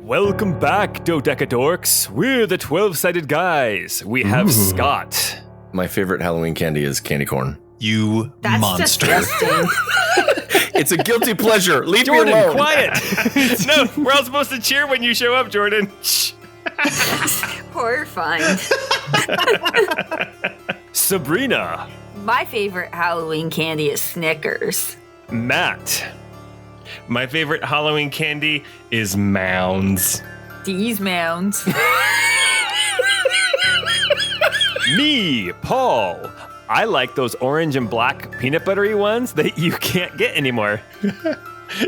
Welcome back, Dodecadorks. We're the 12-sided guys. We have Scott. My favorite Halloween candy is candy corn. You That's monster. disgusting. It's a guilty pleasure. Leave Jordan, me alone. quiet. No, we're all supposed to cheer when you show up, Jordan. Horrifying. Sabrina. My favorite Halloween candy is Snickers. Matt. My favorite Halloween candy is Mounds. These mounds. Me, Paul. I like those orange and black peanut buttery ones that you can't get anymore. You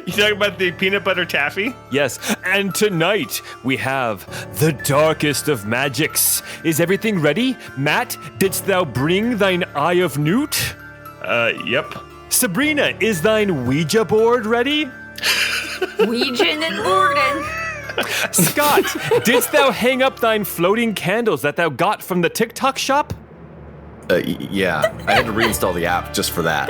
talking about the peanut butter taffy? Yes, and tonight we have the darkest of magics. Is everything ready? Matt, didst thou bring thine eye of newt? Yep. Sabrina, is thine Ouija board ready? Ouijin and Borden. Scott, didst thou hang up thine floating candles that thou got from the TikTok shop? Yeah, I had to reinstall the app just for that.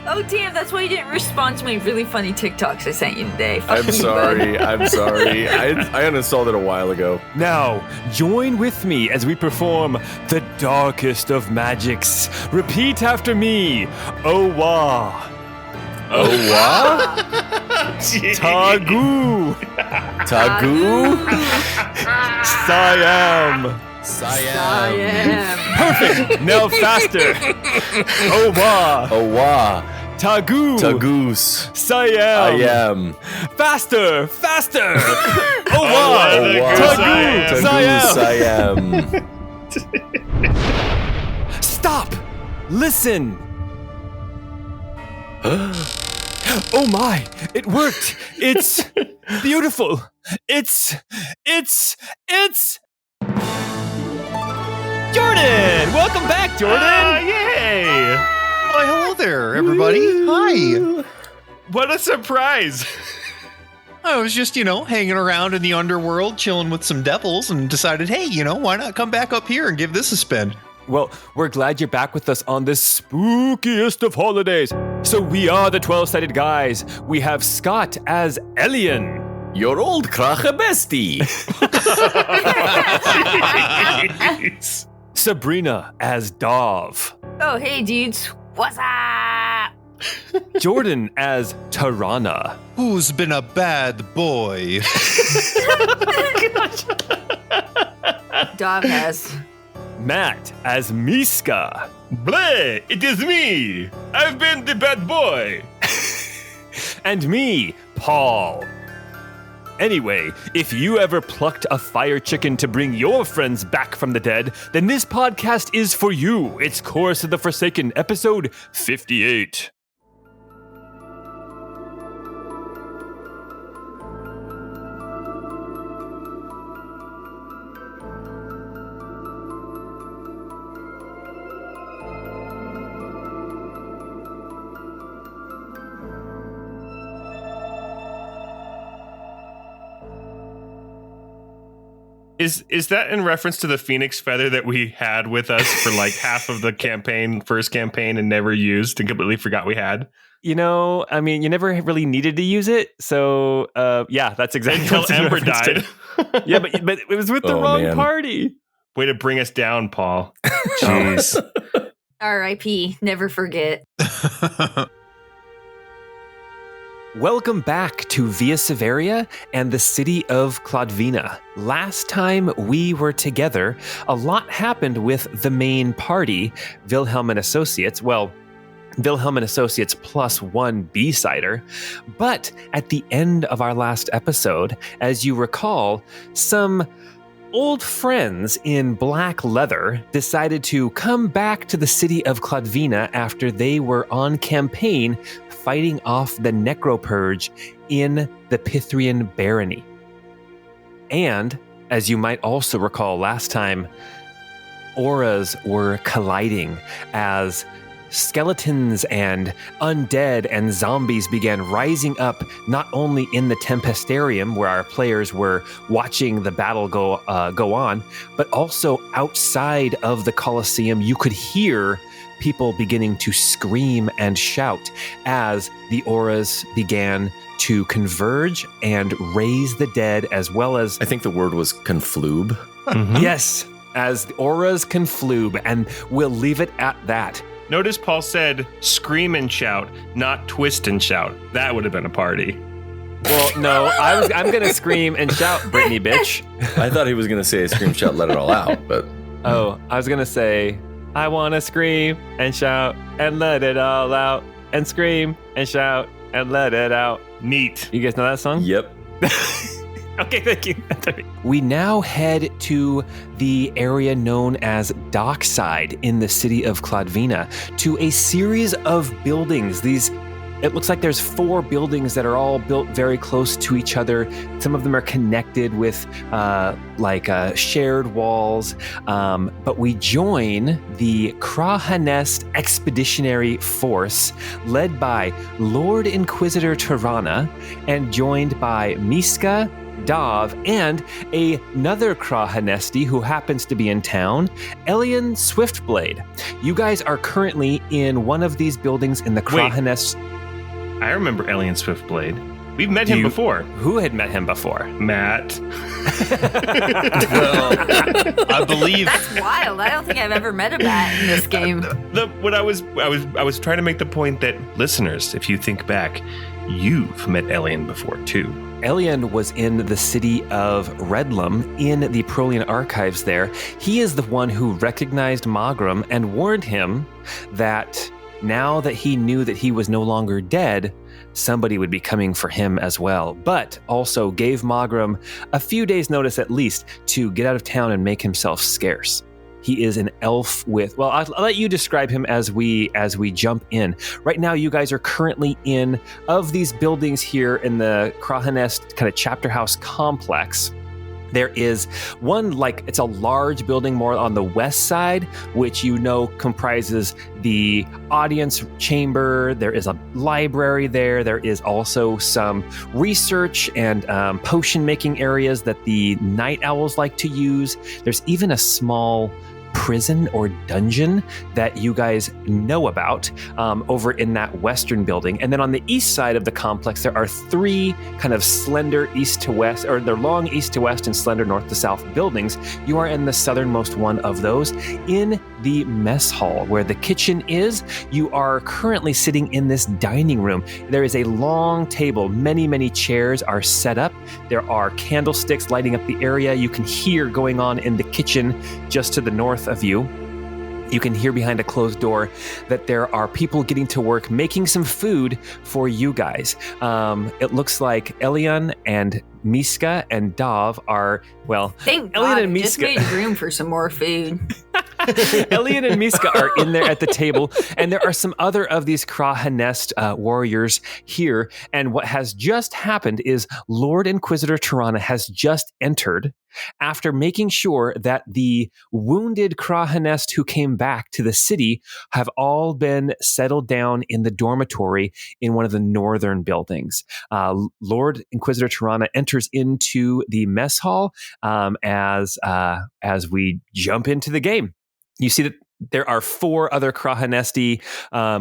Oh, damn, that's why you didn't respond to my really funny TikToks I sent you today. Fuck I'm you, sorry. bud. I'm sorry. I uninstalled it a while ago. Now, join with me as we perform the darkest of magics. Repeat after me. Owa. Owa? Tagu. Tagu? Siam. Siam. Perfect. Now faster. Owa. Owa. Tagu. Tagoose. Siam. I am. Faster. Faster. Owa. Owa. Tagu. Tagoose. Siam. I am. Stop. Listen. Oh my, it worked. It's beautiful. It's Jordan! Welcome back, Jordan! Yay! Why, hello there, everybody. Hi. What a surprise! I was just, hanging around in the underworld, chilling with some devils, and decided, hey, why not come back up here and give this a spin? Well, we're glad you're back with us on this spookiest of holidays. So we are the 12-sided guys. We have Scott as Elian. Your old Krahennest. Sabrina as Dov. Oh, hey, dudes. What's up? Jordan as Tarana. Who's been a bad boy? Dog has. Matt as Miska. Bleh! It is me! I've been the bad boy! And me, Paul. Anyway, if you ever plucked a fire chicken to bring your friends back from the dead, then this podcast is for you. It's Chorus of the Forsaken, episode 58. Is that in reference to the phoenix feather that we had with us for like half of the first campaign, and never used and completely forgot we had? You never really needed to use it. So, yeah, that's exactly Until what it's in Ember reference to. died. Yeah, but it was with the Oh, wrong man. party. Way to bring us down, Paul. Jeez. R.I.P. Never forget. Welcome back to Via Severia and the city of Kladvina. Last time we were together, a lot happened with the main party, Wilhelm and Associates. Well, Wilhelm and Associates plus one B-sider. But at the end of our last episode, as you recall, some old friends in black leather decided to come back to the city of Kladvina after they were on campaign fighting off the necro purge in the Pythrian barony. And, as you might also recall last time, auras were colliding as skeletons and undead and zombies began rising up, not only in the Tempestarium where our players were watching the battle go on, but also outside of the Colosseum. You could hear people beginning to scream and shout as the auras began to converge and raise the dead, as well as I think the word was conflube. Mhm. yes, as the auras conflube, and we'll leave it at that. Notice Paul said scream and shout, not twist and shout. That would have been a party. Well, no, I'm gonna scream and shout, Brittany, bitch. I thought he was going to say scream, shout, let it all out, but Oh, I was gonna say, I wanna scream and shout and let it all out, and scream and shout and let it out. Neat. You guys know that song? yep. Okay, thank you. We now head to the area known as Dockside in the city of Kladvina, to a series of buildings. It looks like there's 4 buildings that are all built very close to each other. Some of them are connected with shared walls. But we join the Krahennest Expeditionary Force, led by Lord Inquisitor Tirana, and joined by Miska, Dav, and another Krahennesti who happens to be in town, Elian Swiftblade. You guys are currently in one of these buildings in the Krahennest. I remember Alien Swiftblade. We've met him before. Who had met him before? Matt. Well, I believe That's wild. I don't think I've ever met a bat in this game. I was trying to make the point that listeners, if you think back, you've met Alien before too. Elian was in the city of Redlum in the Prolian archives there. He is the one who recognized Magram and warned him that now that he knew that he was no longer dead, somebody would be coming for him as well, but also gave Magram a few days' notice at least to get out of town and make himself scarce. He is an elf with, well, I'll let you describe him as we jump in. Right now, you guys are currently in, of these buildings here in the Krahennest kind of chapter house complex. There is one, it's a large building more on the west side, which comprises the audience chamber. There is a library there. There is also some research and potion making areas that the night owls like to use. There's even a small prison or dungeon that you guys know about over in that western building. And then on the east side of the complex, there are 3 kind of slender east to west, or they're long east to west and slender north to south buildings. You are in the southernmost one of those, in the mess hall where the kitchen is. You are currently sitting in this dining room. There is a long table. Many chairs are set up. There are candlesticks lighting up the area. You can hear going on in the kitchen just to the north of you. You can hear behind a closed door that there are people getting to work making some food for you guys. It looks like Elian and Miska and Dav are, well, Thank Elian God, and we just Miska. made room for some more food. Elian and Miska are in there at the table, and there are some other of these Krahennest warriors here. And what has just happened is Lord Inquisitor Tirana has just entered after making sure that the wounded Krahennest who came back to the city have all been settled down in the dormitory in one of the northern buildings. Lord Inquisitor Tirana enters into the mess hall as we jump into the game. You see that there are 4 other Krahennesti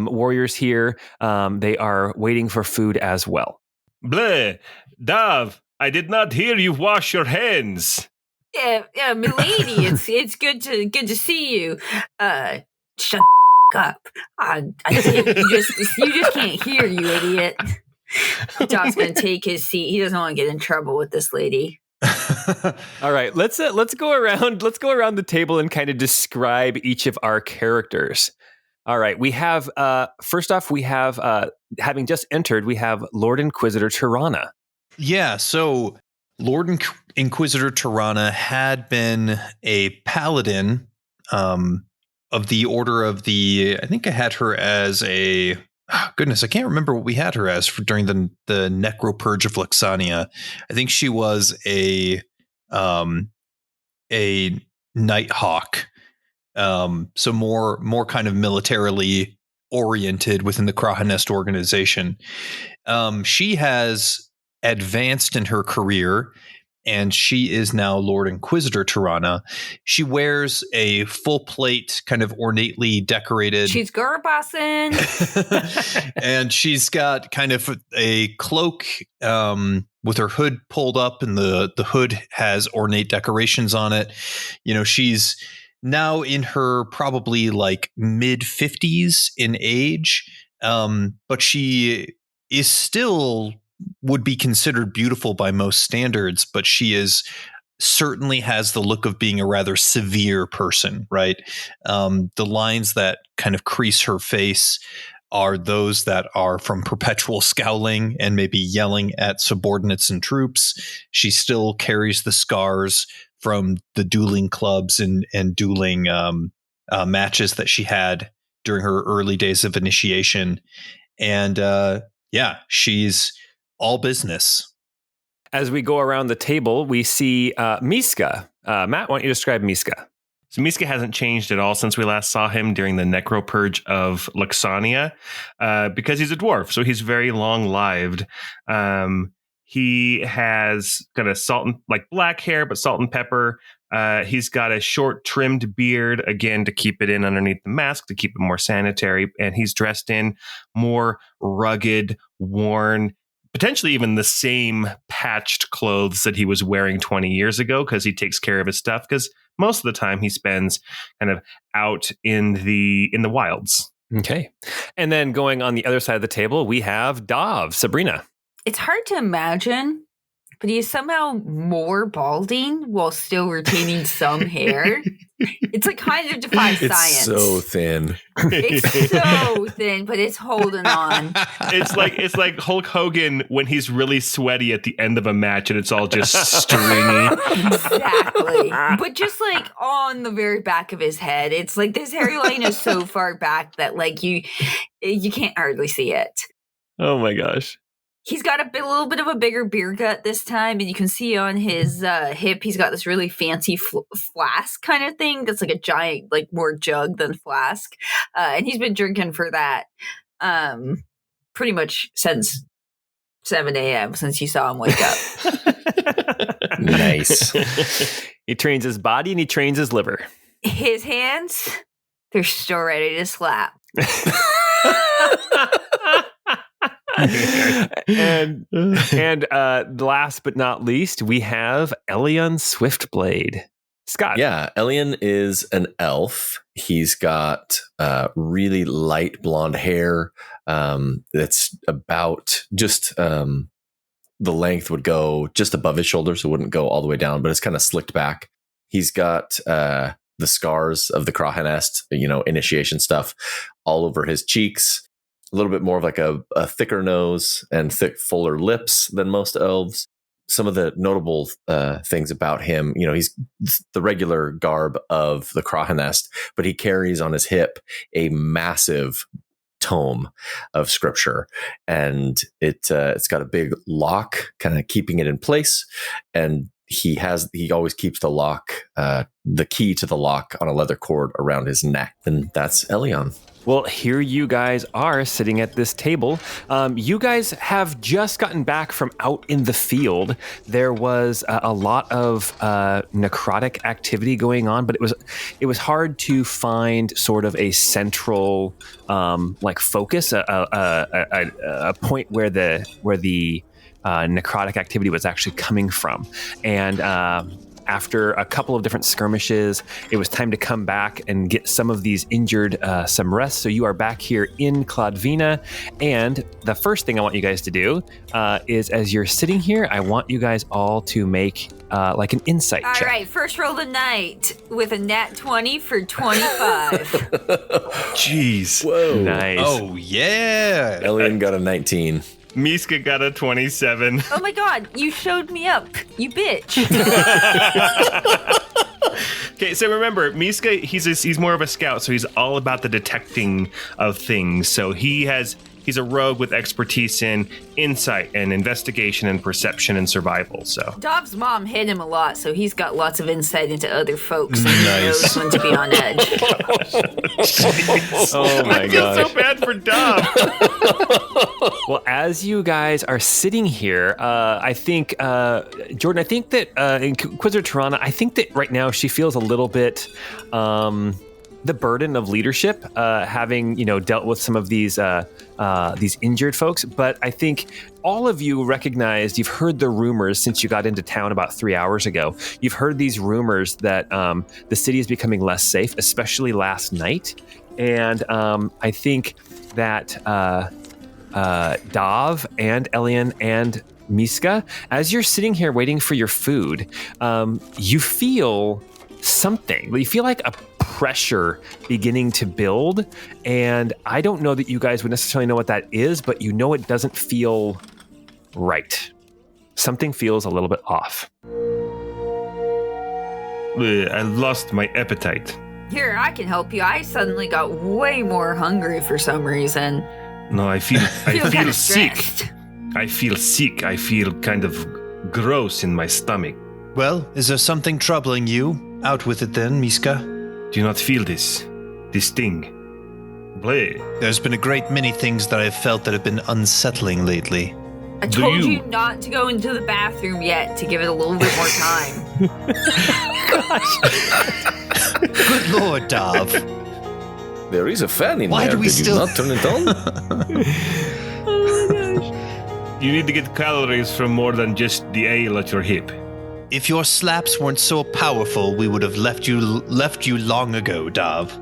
warriors here. They are waiting for food as well. Bleh. Dav, I did not hear you wash your hands. Yeah, milady, it's good to see you. Shut up. You just can't hear, you idiot. Dog's gonna take his seat. He doesn't want to get in trouble with this lady. All right, let's go around. Let's go around the table and kind of describe each of our characters. All right, we have first off, we have having just entered, we have Lord Inquisitor Tirana. Yeah, so Lord Inquisitor Tirana had been a paladin of the Order of the, I think I had her as a, goodness, I can't remember what we had her as during the necro purge of Lexania. I think she was a Nighthawk, so more kind of militarily oriented within the Krahennest organization. She has advanced in her career and she is now Lord Inquisitor Tirana. She wears a full plate, kind of ornately decorated. She's girl-bossing. And she's got kind of a cloak with her hood pulled up, and the hood has ornate decorations on it. You know, she's now in her probably like mid 50s in age, but she is still would be considered beautiful by most standards, but she is certainly has the look of being a rather severe person, right? The lines that kind of crease her face are those that are from perpetual scowling and maybe yelling at subordinates and troops. She still carries the scars from the dueling clubs and dueling matches that she had during her early days of initiation. And she's all business. As we go around the table, we see Miska. Matt, why don't you describe Miska? So Miska hasn't changed at all since we last saw him during the necro purge of Luxania, because he's a dwarf, so he's very long-lived. He has got a salt and like black hair, but salt and pepper. He's got a short trimmed beard, again, to keep it in underneath the mask, to keep it more sanitary. And he's dressed in more rugged, worn, potentially even the same patched clothes that he was wearing 20 years ago, because he takes care of his stuff, because most of the time he spends kind of out in the wilds. Okay. And then going on the other side of the table, we have Dav, Sabrina. It's hard to imagine, but he is somehow more balding while still retaining some hair. It's like kind of defies science. It's so thin. It's so thin, but it's holding on. It's like Hulk Hogan when he's really sweaty at the end of a match and it's all just stringy. Exactly. But just like on the very back of his head, it's like this hairline is so far back that like you can't hardly see it. Oh my gosh. He's got a little bit of a bigger beer gut this time, and you can see on his hip, he's got this really fancy flask kind of thing that's like a giant, like more jug than flask. And he's been drinking for that pretty much since 7 a.m., since you saw him wake up. Nice. He trains his body and he trains his liver. His hands, they're still ready to slap. and last but not least, we have Elion Swiftblade. Scott. Yeah, Elion is an elf. He's got really light blonde hair that's about just the length would go just above his shoulder, so it wouldn't go all the way down, but it's kind of slicked back. He's got the scars of the Krahennest, initiation stuff all over his cheeks. A little bit more of like a thicker nose and fuller lips than most elves. Some of the notable things about him, he's the regular garb of the Krahennest, but he carries on his hip a massive tome of scripture, and it's got a big lock kind of keeping it in place, and he always keeps the lock, the key to the lock on a leather cord around his neck, and that's Elion. Well, here you guys are sitting at this table. You guys have just gotten back from out in the field. There was a lot of necrotic activity going on, but it was hard to find sort of a central focus, a point where the necrotic activity was actually coming from. And after a couple of different skirmishes, it was time to come back and get some of these injured some rest. So you are back here in Kladvina. And the first thing I want you guys to do is, as you're sitting here, I want you guys all to make like an insight check. All right, first roll tonight with a nat 20 for 25. Jeez. Whoa. Nice. Oh, yeah. Elion got a 19. Miska got a 27. Oh my god, you showed me up, you bitch. Okay, so remember, Miska, he's more of a scout, so he's all about the detecting of things. So he has he's a rogue with expertise in insight and investigation and perception and survival. So Dov's mom hit him a lot, so he's got lots of insight into other folks and he knows when to be on edge. Oh my I feel gosh. so bad for Dom. Well, as you guys are sitting here, I think, Jordan, I think that Inquisitor Tirana, I think that right now she feels a little bit the burden of leadership, having dealt with some of these injured folks. But I think all of you recognized, you've heard the rumors since you got into town about 3 hours ago. You've heard these rumors that the city is becoming less safe, especially last night. And I think that Dav and Elian and Miska, as you're sitting here waiting for your food, you feel something. You feel like a pressure beginning to build, and I don't know that you guys would necessarily know what that is, but you know it doesn't feel right. Something feels a little bit off. I lost my appetite. Here, I can help you. I suddenly got way more hungry for some reason. No, I feel kind of sick. stressed. I feel sick. I feel kind of gross in my stomach. Well, is there something troubling you? Out with it then, Miska. Do you not feel this thing? Bleh. There's been a great many things that I've felt that have been unsettling lately. I Do told you- you not to go into the bathroom yet to give it a little bit more time. Good Lord, Dav. There is a fan in Why there. do we Did still- you not turn it on? You need to get calories from more than just the ale at your hip. If your slaps weren't so powerful, we would have left you long ago, Dav.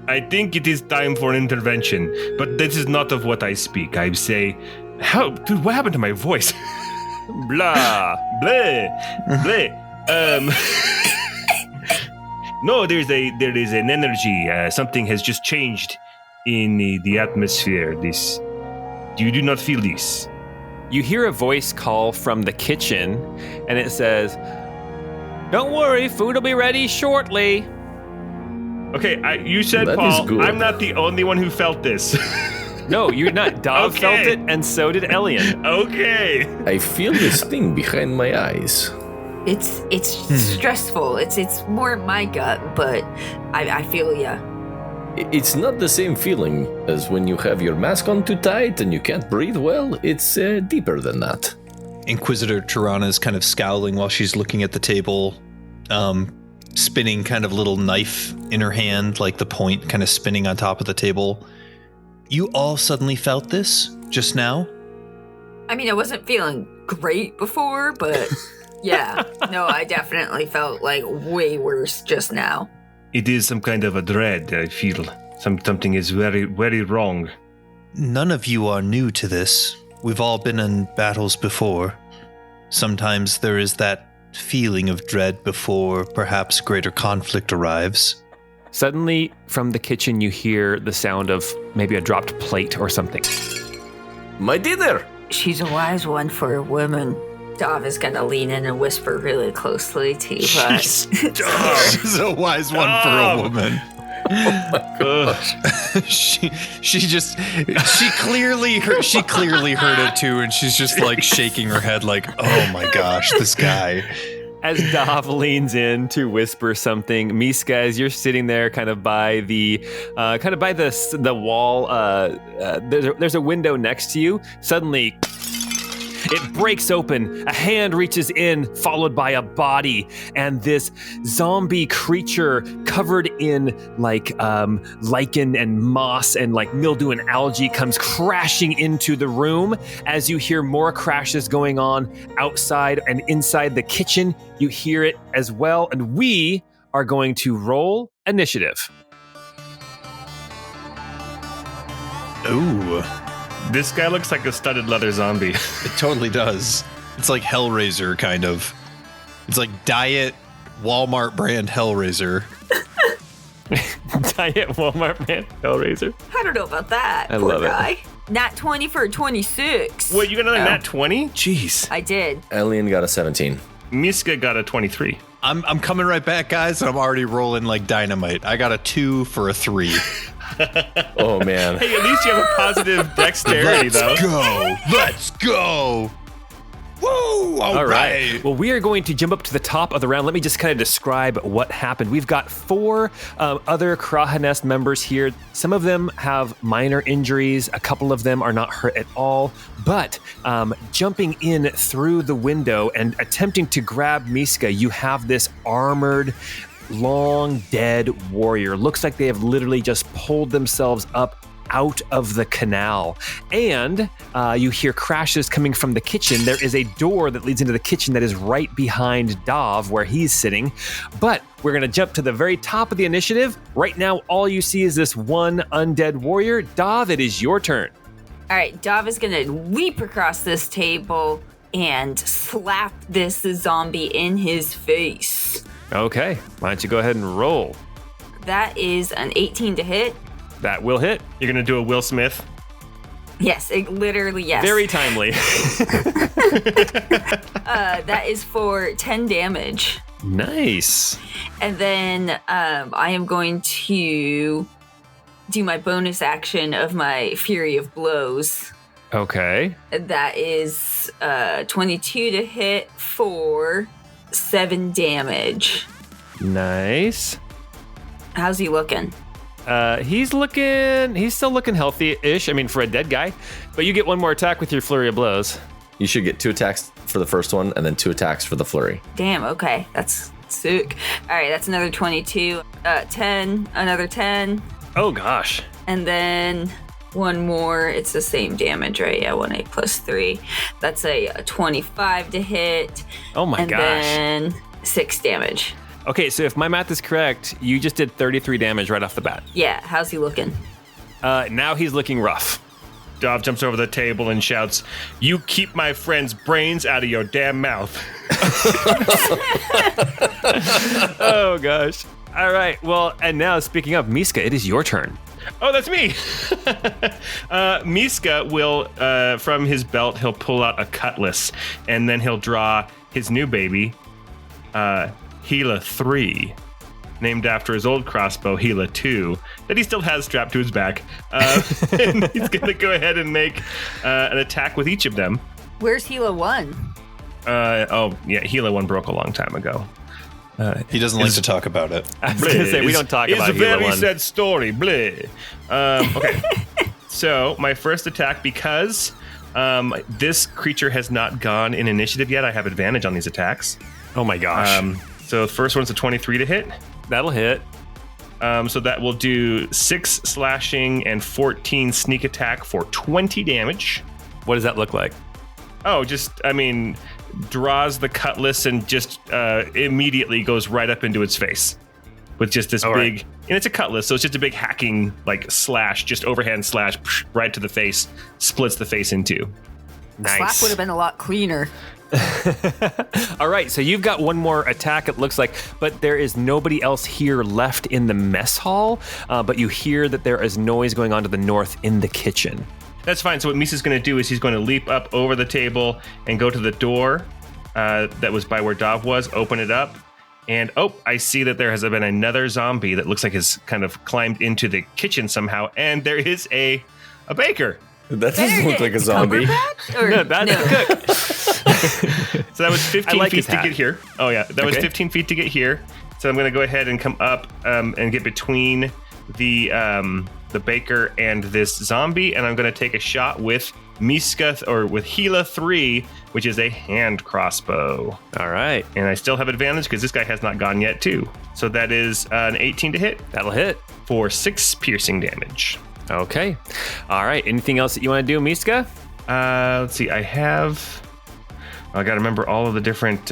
I think it is time for an intervention, but this is not of what I speak. I say, dude, what happened to my voice? Blah, bleh, bleh. No, there is an energy. Something has just changed in the atmosphere. You do not feel this. You hear a voice call from the kitchen, and it says, "Don't worry, food will be ready shortly." Okay, you said, That Paul, is good. I'm not the only one who felt this. No, you're not. Dov Okay. felt it, and so did Elian. Okay. I feel this thing behind my eyes. It's stressful. It's more my gut, but I feel ya. It's not the same feeling as when you have your mask on too tight and you can't breathe well. It's deeper than that. Inquisitor Tirana is kind of scowling while she's looking at the table, spinning kind of a little knife in her hand, like the point kind of spinning on top of the table. You all suddenly felt this just now? I mean, I wasn't feeling great before, but yeah. No, I definitely felt like way worse just now. It is some kind of a dread, I feel. Something is very, very wrong. None of you are new to this. We've all been in battles before. Sometimes there is that feeling of dread before perhaps greater conflict arrives. Suddenly, from the kitchen, you hear the sound of maybe a dropped plate or something. My dinner! She's a wise one for a woman. Dav is gonna lean in and whisper really closely to us. She's a wise one for a woman. she clearly heard it too, and she's just like shaking her head like, oh my gosh, this guy. As Dav leans in to whisper something, Miska, as you're sitting there, kind of by the wall, there's a window next to you. Suddenly, it breaks open. A hand reaches in, followed by a body, and this zombie creature covered in like lichen and moss and like mildew and algae comes crashing into the room. As you hear more crashes going on outside and inside the kitchen, you hear it as well. And we are going to roll initiative. Ooh, This guy looks like a studded leather zombie. it totally does. It's like Hellraiser, kind of. It's like Diet Walmart brand Hellraiser. Diet Walmart man, Hellraiser. I don't know about that. I Poor love it. guy. Nat 20 for a 26. Wait, you got another Ow. nat 20? Jeez. I did. Alien got a 17. Miska got a 23. I'm coming right back, guys. I'm already rolling like dynamite. I got a 2 for a 3. Oh, man. Hey, at least you have a positive dexterity, though. Let's go. Woo! All right. Well, we are going to jump up to the top of the round. Let me just kind of describe what happened. We've got 4 other Krahennest members here. Some of them have minor injuries. A couple of them are not hurt at all. But jumping in through the window and attempting to grab Miska, you have this armored, long dead warrior. Looks like they have literally just pulled themselves up out of the canal. And you hear crashes coming from the kitchen. There is a door that leads into the kitchen that is right behind Dav, where he's sitting. But we're going to jump to the very top of the initiative. Right now, all you see is this one undead warrior. Dav, it is your turn. All right, Dav is going to leap across this table and slap this zombie in his face. Okay, why don't you go ahead and roll? That is an 18 to hit. That will hit. You're going to do a Will Smith? Yes, literally, yes. Very timely. That is for 10 damage. Nice. And then I am going to do my bonus action of my Fury of Blows. Okay. That is 22 to hit for 7 damage. Nice. How's he looking? He's still looking healthy-ish. I mean, for a dead guy. But you get one more attack with your Flurry of Blows. You should get 2 attacks for the first one and then 2 attacks for the flurry. Damn, okay. That's sick. All right, that's another 22. 10, another 10. Oh, gosh. And then one more. It's the same damage, right? Yeah, 1 8 plus 3. That's a 25 to hit. Oh, my gosh. And then 6 damage. Okay, so if my math is correct, you just did 33 damage right off the bat. Yeah, how's he looking? Now he's looking rough. Dav jumps over the table and shouts, "You keep my friend's brains out of your damn mouth." Oh, gosh. All right, well, and now speaking of Miska, it is your turn. Oh, that's me. Miska will, from his belt, he'll pull out a cutlass, and then he'll draw his new baby, Gila 3, named after his old crossbow, Gila 2, that he still has strapped to his back. And he's going to go ahead and make an attack with each of them. Where's Gila 1? Gila 1 broke a long time ago. He doesn't like to talk about it. I was going to say, we don't talk about It's a Gila very 1. sad story. Bleh. Okay. So my first attack, because this creature has not gone in initiative yet, I have advantage on these attacks. Oh, my gosh. So the first one's a 23 to hit. That'll hit. So that will do 6 slashing and 14 sneak attack for 20 damage. What does that look like? Oh, draws the cutlass and just immediately goes right up into its face with just this big, right. And it's a cutlass, so it's just a big hacking slash, just overhand slash right to the face, splits the face in two. Nice. Slap would have been a lot cleaner. All right, so you've got one more attack, it looks like, but there is nobody else here left in the mess hall, but you hear that there is noise going on to the north in the kitchen. That's fine. So what Misa's going to do is he's going to leap up over the table and go to the door that was by where Dav was, open it up, and I see that there has been another zombie that looks like has kind of climbed into the kitchen somehow, and there is a baker. That doesn't look like a zombie. No, that's the cook. So that was 15 feet to hat. get here. Oh, yeah. That was 15 feet to get here. So I'm going to go ahead and come up and get between the baker and this zombie, and I'm going to take a shot with Miska, or with Gila 3, which is a hand crossbow. All right. And I still have advantage because this guy has not gone yet, too. So that is an 18 to hit. That'll hit. For 6 piercing damage. Okay. All right. Anything else that you want to do, Miska? Let's see. I got to remember all of the different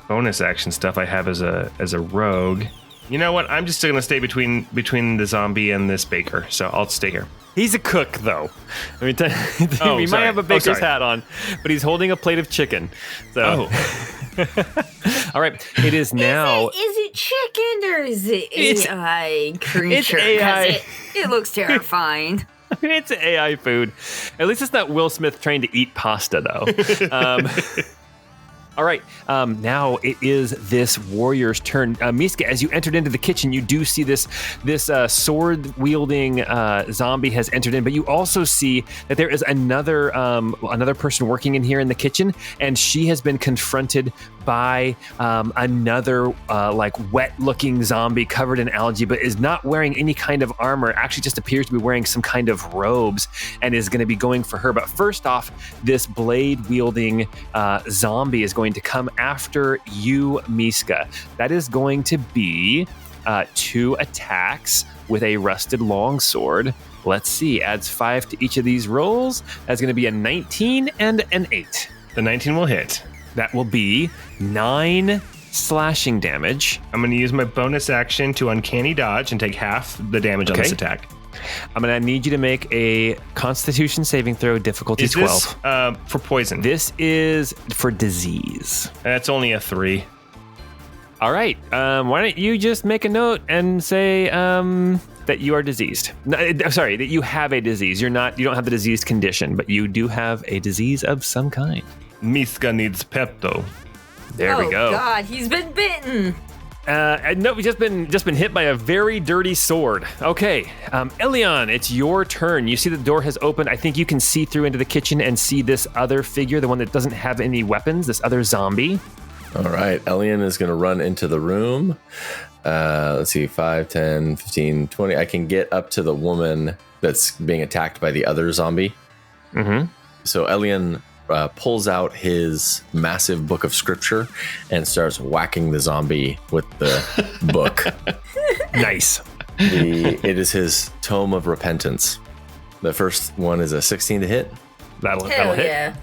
bonus action stuff I have as a rogue. You know what? I'm just going to stay between the zombie and this baker, so I'll stay here. He's a cook, though. I mean, he might have a baker's hat on, but he's holding a plate of chicken. So, all right. It is now. Is it chicken or is it AI creature? It's AI. It looks terrifying. It's AI food. At least it's not Will Smith trying to eat pasta, though. All right, now it is this warrior's turn. Miska, as you entered into the kitchen, you do see this sword-wielding zombie has entered in, but you also see that there is another person working in here in the kitchen, and she has been confronted by another wet-looking zombie covered in algae, but is not wearing any kind of armor. Actually, just appears to be wearing some kind of robes, and is going to be going for her. But first off, this blade-wielding zombie is going to come after you, Miska. That is going to be 2 attacks with a rusted longsword. Let's see, adds 5 to each of these rolls. That's going to be a 19 and an 8. The 19 will hit. That will be 9 slashing damage. I'm going to use my bonus action to uncanny dodge and take half the damage on this attack. I'm going to need you to make a Constitution saving throw, difficulty 12. Is this for poison? This is for disease. That's only a 3. All right. Why don't you just make a note and say that you are diseased? No, sorry, that you have a disease. You don't have the diseased condition, but you do have a disease of some kind. Miska needs Pepto. There we go. Oh God, he's been bitten. No, we've just been hit by a very dirty sword. Okay, Elion, it's your turn. You see the door has opened. I think you can see through into the kitchen and see this other figure, the one that doesn't have any weapons, this other zombie. All right, Elion is going to run into the room. Let's see, 5, 10, 15, 20. I can get up to the woman that's being attacked by the other zombie. Mm-hmm. So Elion pulls out his massive book of scripture and starts whacking the zombie with the book. Nice. It is his tome of repentance. The first one is a 16 to hit. That'll Hell hit. yeah.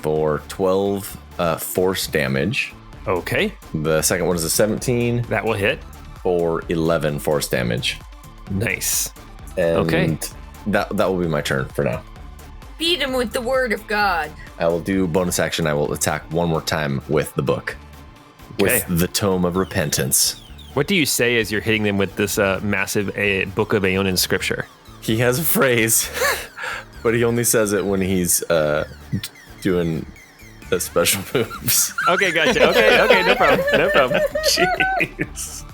For 12 force damage. Okay. The second one is a 17 That will hit. for 11 force damage. Nice. And Okay. that will be my turn for now. Beat him with the word of God. I will do bonus action. I will attack one more time with the book. Okay. With the tome of repentance. What do you say as you're hitting them with this massive book of Aeonian scripture? He has a phrase, but he only says it when he's doing the special moves. Okay, gotcha. Okay, no problem. Jeez.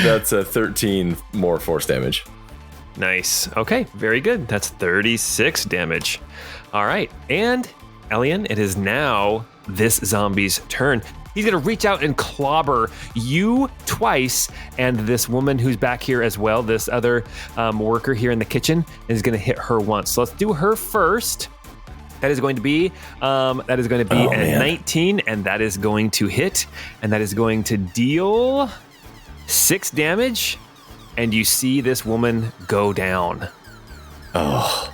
That's a 13 more force damage. Nice. Okay, very good. That's 36 damage. All right, and Elion, it is now this zombie's turn. He's going to reach out and clobber you twice, and this woman who's back here as well, this other worker here in the kitchen, is going to hit her once. So let's do her first. That is going to be a 19, and that is going to hit, and that is going to deal 6 damage, and you see this woman go down. Oh.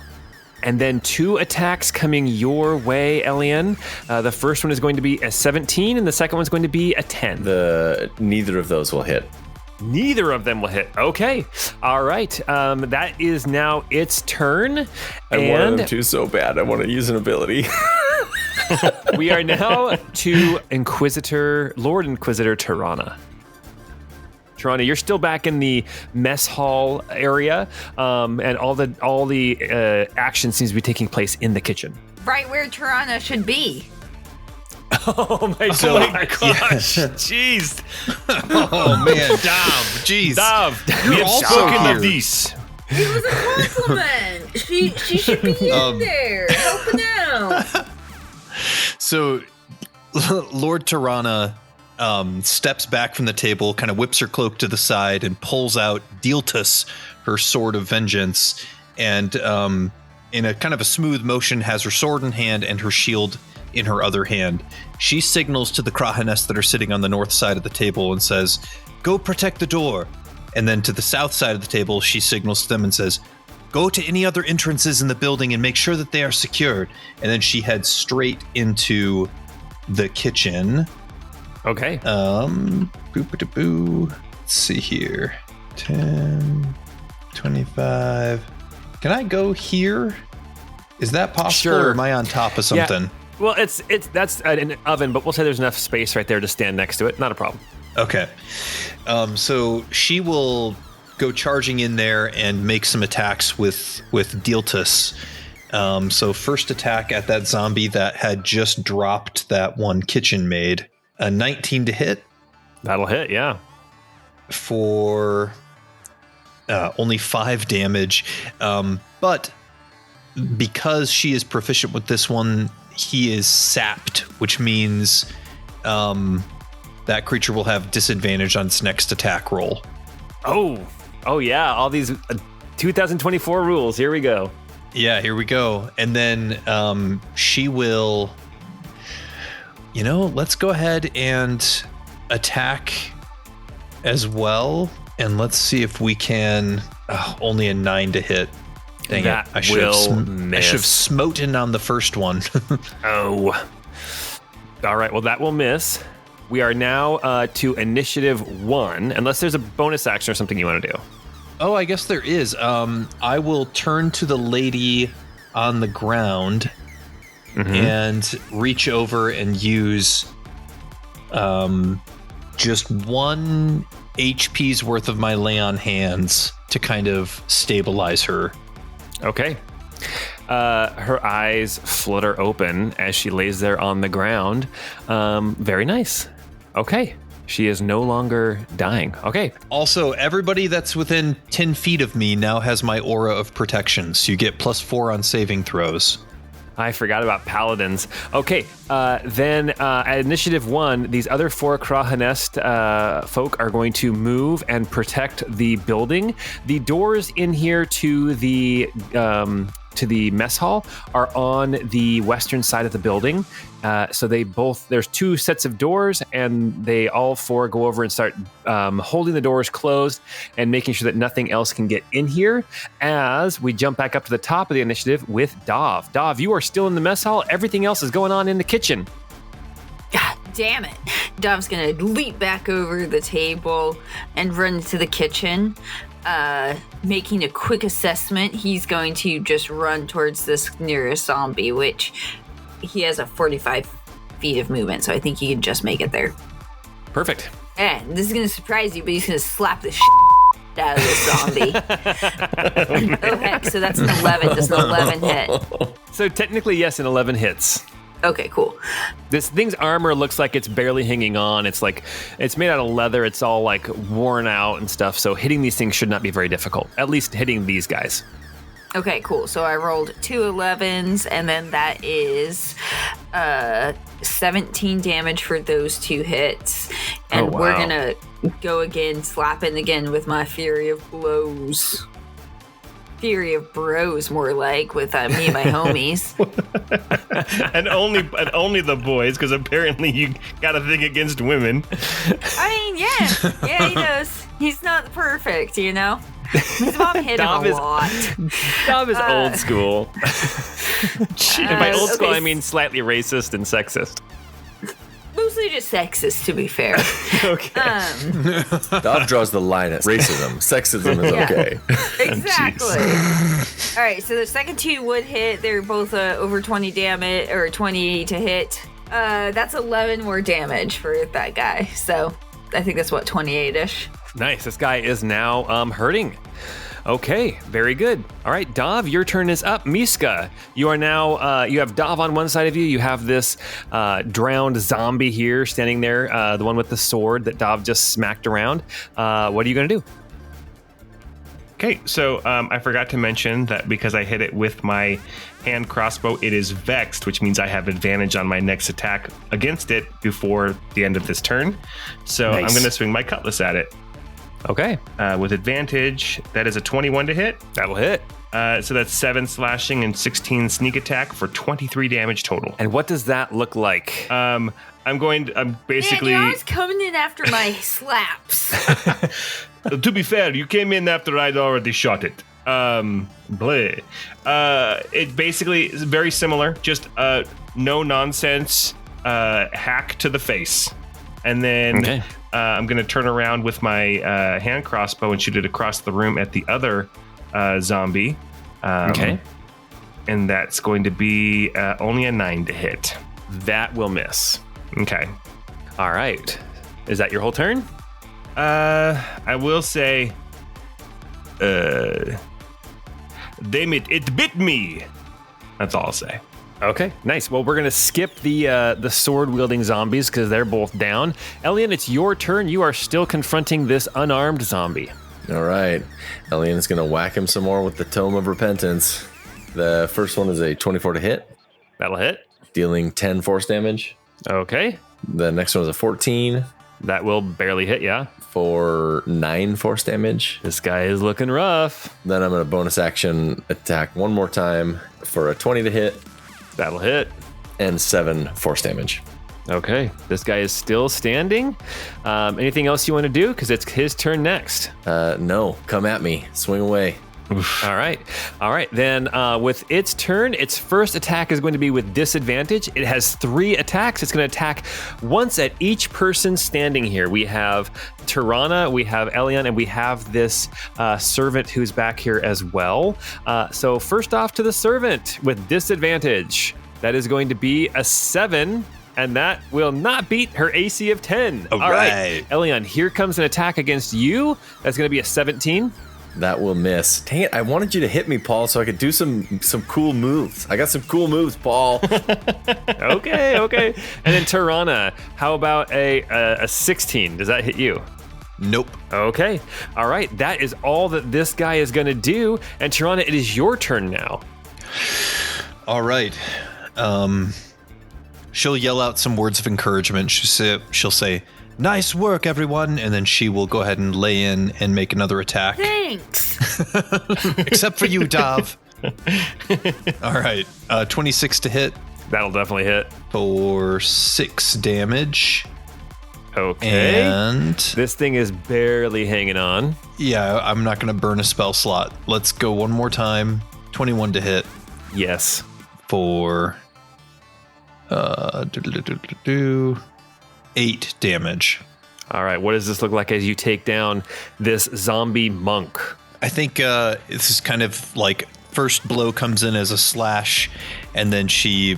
And then 2 attacks coming your way, Elion. The first one is going to be a 17, and the second one's going to be a 10. Neither of those will hit. Neither of them will hit. Okay. All right. That is now its turn. I wanted them to so bad. I want to use an ability. We are now to Lord Inquisitor Tirana. Tirana, you're still back in the mess hall area, and all the action seems to be taking place in the kitchen. Right where Tirana should be. Oh my So- gosh! Jeez, Oh man, Dav, jeez. Dav, You're we have also spoken here. of this. It was a compliment. she should be in there helping out. So Lord Tirana steps back from the table, kind of whips her cloak to the side, and pulls out Dealtus, her sword of vengeance, and in a kind of a smooth motion has her sword in hand and her shield in her other hand. She signals to the Krahennest that are sitting on the north side of the table and says, "Go protect the door." And then to the south side of the table, she signals to them and says, "Go to any other entrances in the building and make sure that they are secured." And then she heads straight into the kitchen. Okay. Let's see here. 10, 25. Can I go here? Is that possible? Sure. Or am I on top of something? Yeah. Well, that's an oven, but we'll say there's enough space right there to stand next to it. Not a problem. Okay. So she will go charging in there and make some attacks with Dealtus. So first attack at that zombie that had just dropped that one kitchen maid. A 19 to hit. That'll hit, yeah. For only 5 damage. But because she is proficient with this one, he is sapped, which means that creature will have disadvantage on its next attack roll. Oh yeah, all these 2024 rules. Here we go. Yeah, here we go. And then she will, let's go ahead and attack as well. And let's see if we can, only a 9 to hit. Dang that it. I should have smoten on the first one. Oh. All right, well, that will miss. We are now to initiative 1, unless there's a bonus action or something you want to do. Oh, I guess there is. I will turn to the lady on the ground and reach over and use just 1 HP's worth of my lay on hands to kind of stabilize her. Okay. Her eyes flutter open as she lays there on the ground. Very nice. Okay. She is no longer dying. Okay. Also, everybody that's within 10 feet of me now has my aura of protection, so you get +4 on saving throws. I forgot about paladins. Okay, then at initiative 1, these other 4 Krahennest folk are going to move and protect the building. The doors in here to the mess hall are on the western side of the building. So there's 2 sets of doors, and they all 4 go over and start holding the doors closed and making sure that nothing else can get in here. As we jump back up to the top of the initiative with Dav. Dav, you are still in the mess hall. Everything else is going on in the kitchen. God damn it. Dav's gonna leap back over the table and run to the kitchen. Making a quick assessment, he's going to just run towards this nearest zombie, which he has a 45 feet of movement, so I think he can just make it there. Perfect. And this is going to surprise you, but he's going to slap the out of this zombie. Oh, heck, so that's an 11. Does an 11 hit? So technically, yes, an 11 hits. Okay, cool. This thing's armor looks like it's barely hanging on. It's made out of leather. It's all like worn out and stuff. So hitting these things should not be very difficult. At least hitting these guys. Okay, cool. So I rolled 2 11s, and then that is 17 damage for those 2 hits. And we're going to go again, slapping again with my Fury of Blows. Fury of Bros, more like, with me and my homies. and only the boys, because apparently you got a thing against women. I mean, yeah, he knows. He's not perfect, His mom hit him a lot. Dom is old school. And by old school, I mean slightly racist and sexist. Mostly just sexist, to be fair. Okay. Dov draws the line at racism. Sexism is okay. Exactly. All right, so the second 2 would hit. They're both over 20 damage, or 20 to hit. That's 11 more damage for that guy. So I think that's 28-ish. Nice. This guy is now hurting. Okay, very good. All right, Dav, your turn is up. Miska, you are now, you have Dav on one side of you. You have this drowned zombie here standing there, the one with the sword that Dav just smacked around. What are you going to do? Okay, so I forgot to mention that because I hit it with my hand crossbow, it is vexed, which means I have advantage on my next attack against it before the end of this turn. So Nice. I'm going to swing my cutlass at it. Okay. With advantage, that is a 21 to hit. That'll hit. So that's 7 slashing and 16 sneak attack for 23 damage total. And what does that look like? I'm basically... Man, you're always coming in after my slaps. To be fair, you came in after I'd already shot it. Bleh. It basically is very similar, just no nonsense hack to the face. And then I'm going to turn around with my hand crossbow and shoot it across the room at the other zombie. And that's going to be only a 9 to hit. That will miss. Okay. All right. Is that your whole turn? I will say, damn it, it bit me. That's all I'll say. Okay, nice. Well, we're going to skip the sword-wielding zombies because they're both down. Elian, it's your turn. You are still confronting this unarmed zombie. All right. Elian's going to whack him some more with the Tome of Repentance. The first one is a 24 to hit, That'll hit. dealing 10 force damage. Okay. The next one is a 14 That will barely hit, yeah. for 9 force damage. This guy is looking rough. Then I'm going to bonus action attack one more time for a 20 to hit That'll hit. and 7 force damage. Okay. This guy is still standing. Anything else you want to do? Because it's his turn next. No, come at me. Swing away. All right. Then with its turn, its first attack is going to be with disadvantage. It has 3 attacks. It's going to attack once at each person standing here. We have Tirana, we have Elian, and we have this servant who's back here as well. So first off to the servant with disadvantage. That is going to be a 7. And that will not beat her AC of 10. All right. Elian, here comes an attack against you. That's going to be a 17. That will miss. Dang it, I wanted you to hit me, Paul, so I could do some cool moves. I got some cool moves, Paul. Okay. And then Tirana, how about a 16? Does that hit you? Nope. Okay. All right. That is all that this guy is going to do. And Tirana, it is your turn now. All right. She'll yell out some words of encouragement. She'll say, "Nice work, everyone," and then she will go ahead and lay in and make another attack. Thanks. Except for you, Dav. All right. 26 to hit That'll definitely hit. for 6 damage. Okay. And This thing is barely hanging on. yeah, I'm not going to burn a spell slot. Let's go one more time. 21 to hit Yes. for 8 damage. All right. What does this look like as you take down this zombie monk? I think this is kind of like first blow comes in as a slash, and then she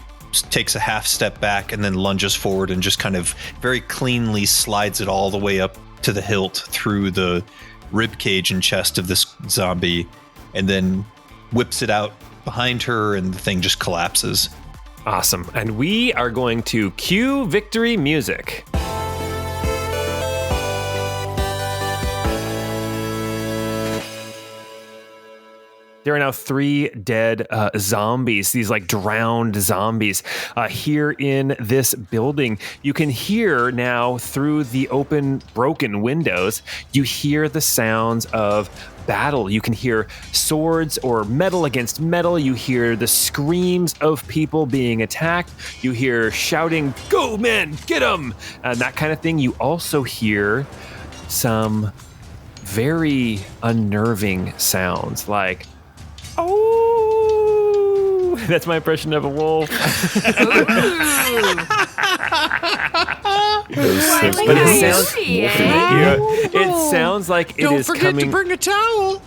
takes a half step back and then lunges forward and just kind of very cleanly slides it all the way up to the hilt through the rib cage and chest of this zombie, and then whips it out behind her, and the thing just collapses. Awesome. And we are going to cue victory music. There are now 3 dead zombies, these like drowned zombies here in this building. You can hear now through the open, broken windows, you hear the sounds of battle. You can hear swords or metal against metal. You hear the screams of people being attacked. You hear shouting, "Go, men, get them!" And that kind of thing. You also hear some very unnerving sounds like, "Oh," that's my impression of a wolf. But it sounds, it sounds like it is coming. Don't forget to bring a towel.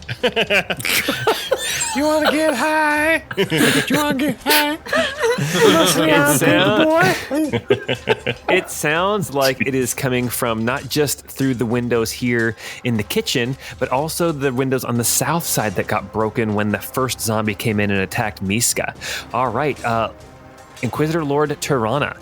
You want to get high? You want to get high? It sounds like it is coming from not just through the windows here in the kitchen, but also the windows on the south side that got broken when the first zombie came in and attacked Miska. All right, Inquisitor Lord Tirana,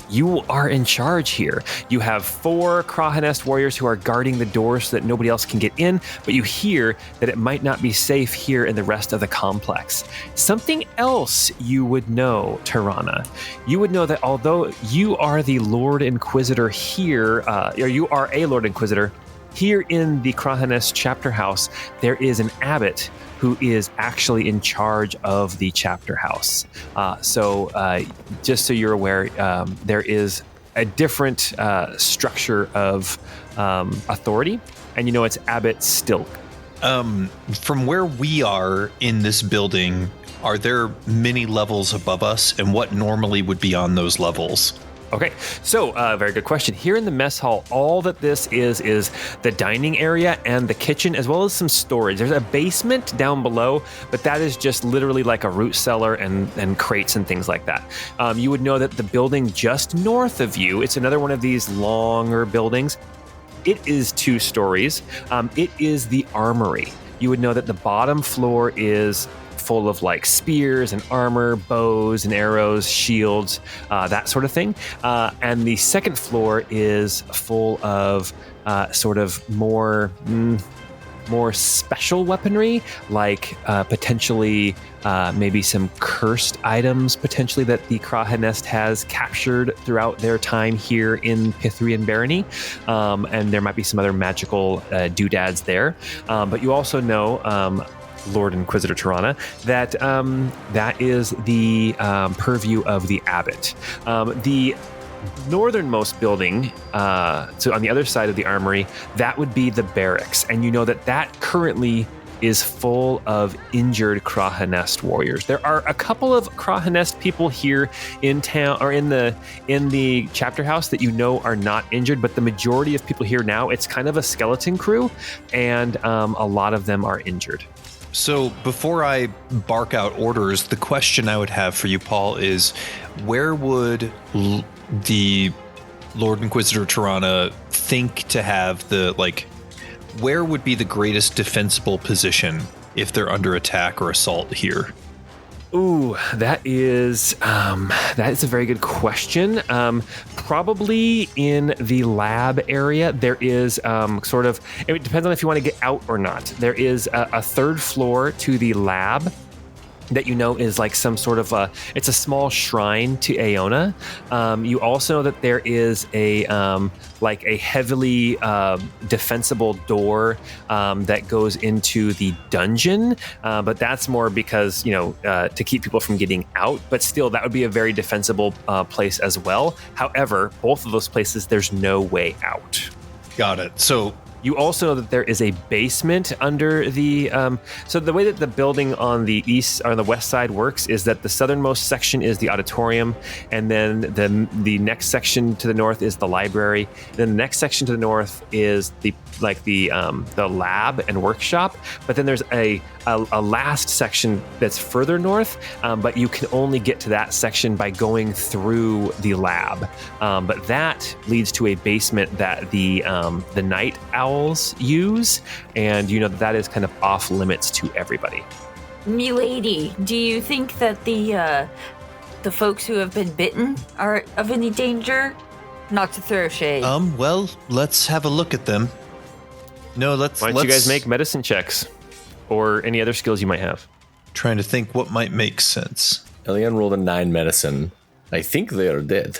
you are in charge here. You have 4 Krahennest warriors who are guarding the doors so that nobody else can get in, but you hear that it might not be safe here in the rest of the complex. Something else you would know, Tirana. You would know that although you are the Lord Inquisitor here, or you are a Lord Inquisitor, here in the Krahennest chapter house, there is an abbot who is actually in charge of the chapter house. So just so you're aware, there is a different structure of authority, and you know it's Abbot Stilk. From where we are in this building, are there many levels above us, and what normally would be on those levels? Okay, so very good question. Here in the mess hall, all that this is the dining area and the kitchen, as well as some storage. There's a basement down below, but that is just literally like a root cellar and crates and things like that. You would know that the building just north of you, it's another one of these longer buildings. It is 2 stories. It is the armory. You would know that the bottom floor is full of like spears and armor, bows and arrows, shields, that sort of thing. And the second floor is full of sort of more special weaponry, like potentially maybe some cursed items, potentially that the Krahennest has captured throughout their time here in Pithrian Barony. And there might be some other magical doodads there. But you also know, Lord Inquisitor Tirana, that that is the purview of the abbot. The northernmost building, so on the other side of the armory, that would be the barracks, and you know that currently is full of injured Krahennest warriors. There are a couple of Krahennest people here in town or in the chapter house that you know are not injured, but the majority of people here now, it's kind of a skeleton crew, and a lot of them are injured. So before I bark out orders, the question I would have for you, Paul, is where would the Lord Inquisitor Tirana think to have where would be the greatest defensible position if they're under attack or assault here? Ooh, that is a very good question. Probably in the lab area, there is it depends on if you want to get out or not. There is a third floor to the lab that you know is like some sort of it's a small shrine to Aeona. You also know that there is a heavily defensible door that goes into the dungeon, but that's more because to keep people from getting out. But still, that would be a very defensible place as well. However, both of those places, there's no way out. Got it. So you also know that there is a basement under the. So the way that the building on the east or the west side works is that the southernmost section is the auditorium, and then the next section to the north is the library. Then the next section to the north is the lab and workshop. But then there's a last section that's further north, but you can only get to that section by going through the lab. But that leads to a basement that the night owls use, and you know that is kind of off limits to everybody. Milady, do you think that the folks who have been bitten are of any danger? Not to throw shade. Well, let's have a look at them. No, let's. Why don't you guys make medicine checks, or any other skills you might have? Trying to think what might make sense. Elian rolled a 9 medicine. I think they are dead.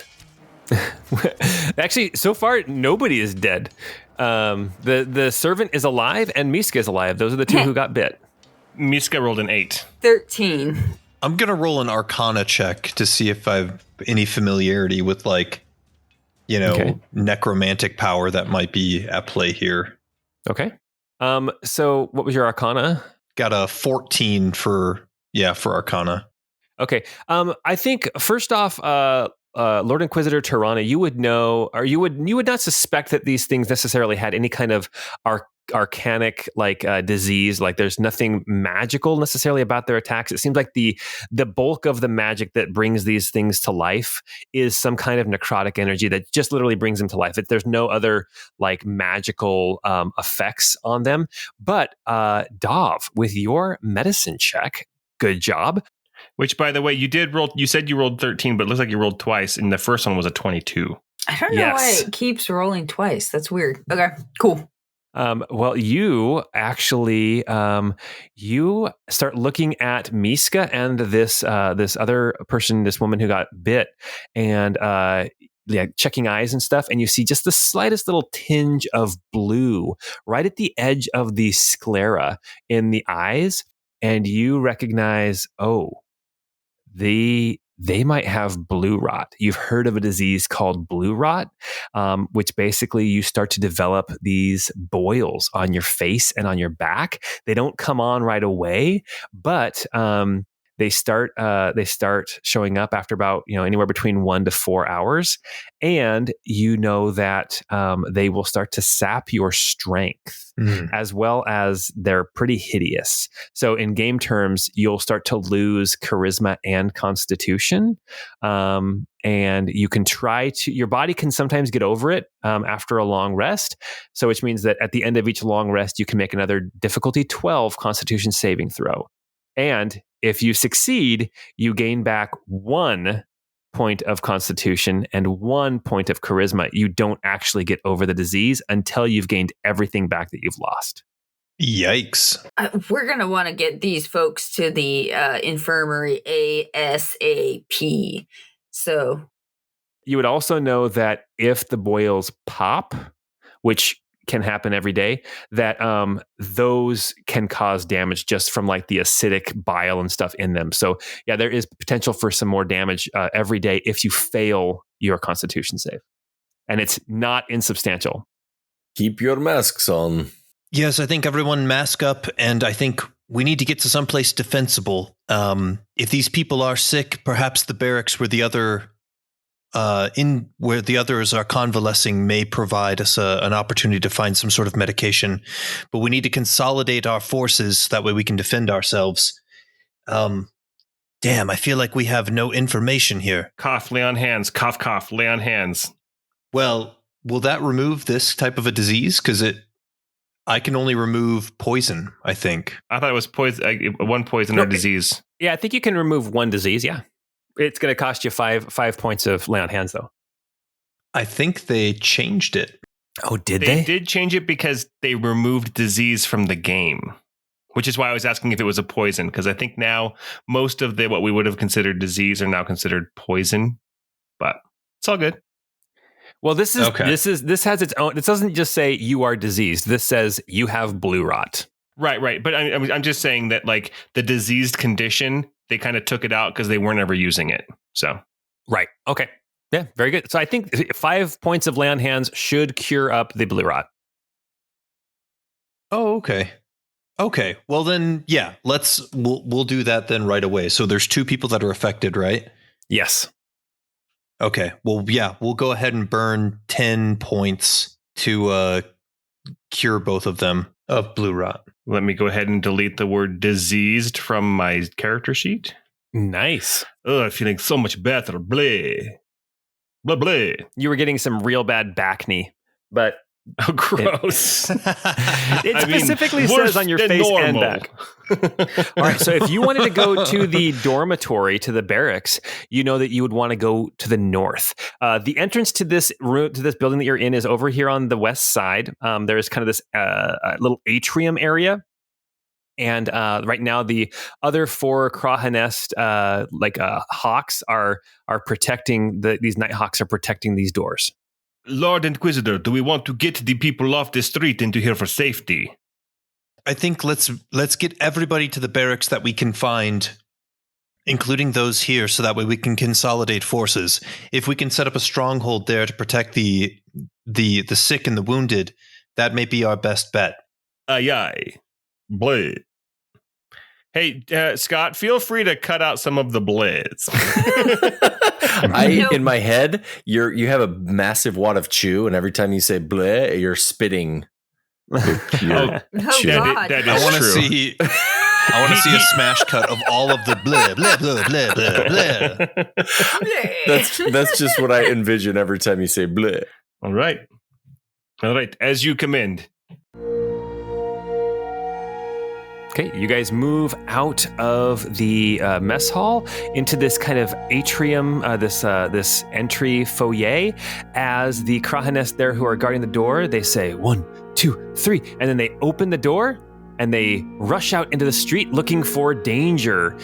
Actually, so far nobody is dead. The servant is alive and Miska is alive. Those are the two who got bit. Miska rolled an 8. 13. I'm gonna roll an Arcana check to see if I've any familiarity with necromantic power that might be at play here. Okay. So what was your Arcana? Got a 14 for Arcana. Okay. I think first off, Lord Inquisitor Tirana, you would know, or you would not suspect that these things necessarily had any kind of arcanic disease. Like there's nothing magical necessarily about their attacks. It seems like the bulk of the magic that brings these things to life is some kind of necrotic energy that just literally brings them to life. There's no other magical effects on them. But Dov, with your medicine check, good job. Which, by the way, you did roll. You said you rolled 13, but it looks like you rolled twice, and the first one was a 22. I don't know why it keeps rolling twice. That's weird. Okay, cool. Well, you actually you start looking at Miska and this other person, this woman who got bit, and checking eyes and stuff, and you see just the slightest little tinge of blue right at the edge of the sclera in the eyes, and you recognize, they might have blue rot. You've heard of a disease called blue rot, which basically you start to develop these boils on your face and on your back. They don't come on right away, but they start showing up after about anywhere between 1 to 4 hours, and you know that they will start to sap your strength. As well as they're pretty hideous. So in game terms, you'll start to lose charisma and constitution. And you can your body can sometimes get over it after a long rest. So which means that at the end of each long rest, you can make another difficulty 12 constitution saving throw. And if you succeed, you gain back 1 point of constitution and 1 point of charisma. You don't actually get over the disease until you've gained everything back that you've lost. Yikes. We're going to want to get these folks to the infirmary ASAP. So you would also know that if the boils pop, which can happen every day, that those can cause damage just from like the acidic bile and stuff in them. So yeah, there is potential for some more damage every day if you fail your constitution save. And it's not insubstantial. Keep your masks on. Yes, I think everyone mask up, and I think we need to get to someplace defensible. If these people are sick, perhaps the barracks where the other where the others are convalescing may provide us an opportunity to find some sort of medication. But we need to consolidate our forces, that way we can defend ourselves. Damn, I feel like we have no information here. Cough, lay on hands. Cough, cough, lay on hands. Well, will that remove this type of a disease? Because I can only remove poison, I think. I thought it was poison, one poison or disease. Yeah, I think you can remove 1 disease, yeah. It's going to cost you 5 points of lay on hands, though. I think they changed it. Oh, did They did change it because they removed disease from the game, which is why I was asking if it was a poison, because I think now most of what we would have considered disease are now considered poison, but it's all good. Well, this Okay. this has its own. It doesn't just say you are diseased. This says you have blue rot. Right. But I'm just saying that like the diseased condition, they kind of took it out because they weren't ever using it. So Right. Okay. Yeah. Very good. So I think 5 points of lay on hands should cure up the blue rot. Oh, okay. Okay. Well, then, yeah. We'll do that then right away. So there's 2 people that are affected, right? Yes. Okay. Well, yeah. We'll go ahead and burn 10 points to cure both of them of blue rot. let me go ahead and delete the word diseased from my character sheet. Nice. Oh, I'm feeling so much better. Bleh. Blah, blah. You were getting some real bad back knee, but Oh, gross. it specifically says on your face and back. All right, so if you wanted to go to the dormitory, to the barracks, you know that you would want to go to the north. The entrance to this room, to this building that you're in, is over here on the west side. There is kind of this little atrium area. And right now, the other 4 Krahennest hawks are protecting these Nighthawks are protecting these doors. Lord Inquisitor, do we want to get the people off the street into here for safety? I think let's get everybody to the barracks that we can find, including those here, so that way we can consolidate forces. If we can set up a stronghold there to protect the sick and the wounded, that may be our best bet. Aye. Bleh. Hey, Scott, feel free to cut out some of the blitz. In my head, you have a massive wad of chew, and every time you say bleh, you're spitting. Oh, God. That is I want to true. see. I want to see a smash cut of all of the bleh bleh bleh bleh bleh bleh. That's just what I envision every time you say bleh. All right. As you commend. Okay, you guys move out of the mess hall into this kind of atrium, this entry foyer. As the Krahennest there who are guarding the door, they say 1, 2, 3, and then they open the door and they rush out into the street looking for danger.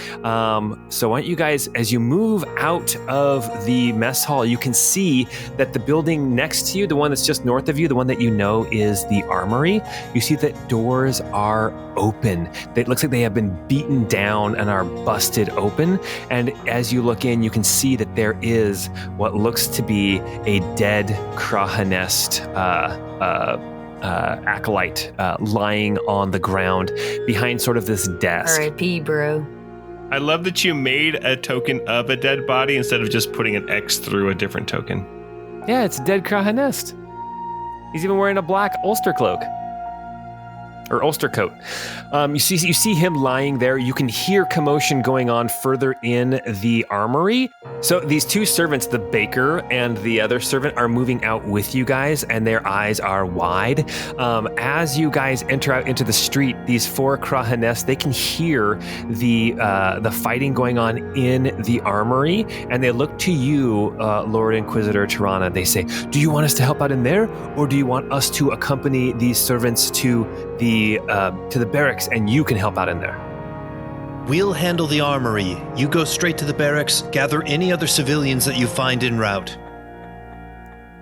So why don't you guys, as you move out of the mess hall, you can see that the building next to you, the one that's just north of you, the one that you know is the armory, you see that doors are open. It looks like they have been beaten down and are busted open. And as you look in, you can see that there is what looks to be a dead Krahennest acolyte lying on the ground behind sort of this desk. R.I.P., bro. I love that you made a token of a dead body instead of just putting an X through a different token. Yeah, it's a dead Krahennest. He's even wearing a black ulster cloak. or ulster coat. You see him lying there. You can hear commotion going on further in the armory. So these two servants, the baker and the other servant, are moving out with you guys, and their eyes are wide. As you guys enter out into the street, these 4 Krahennest, they can hear the fighting going on in the armory, and they look to you, Lord Inquisitor Tirana. They say, "Do you want us to help out in there, or do you want us to accompany these servants to the barracks, and you can help out in there?" We'll handle the armory. You go straight to the barracks, gather any other civilians that you find en route.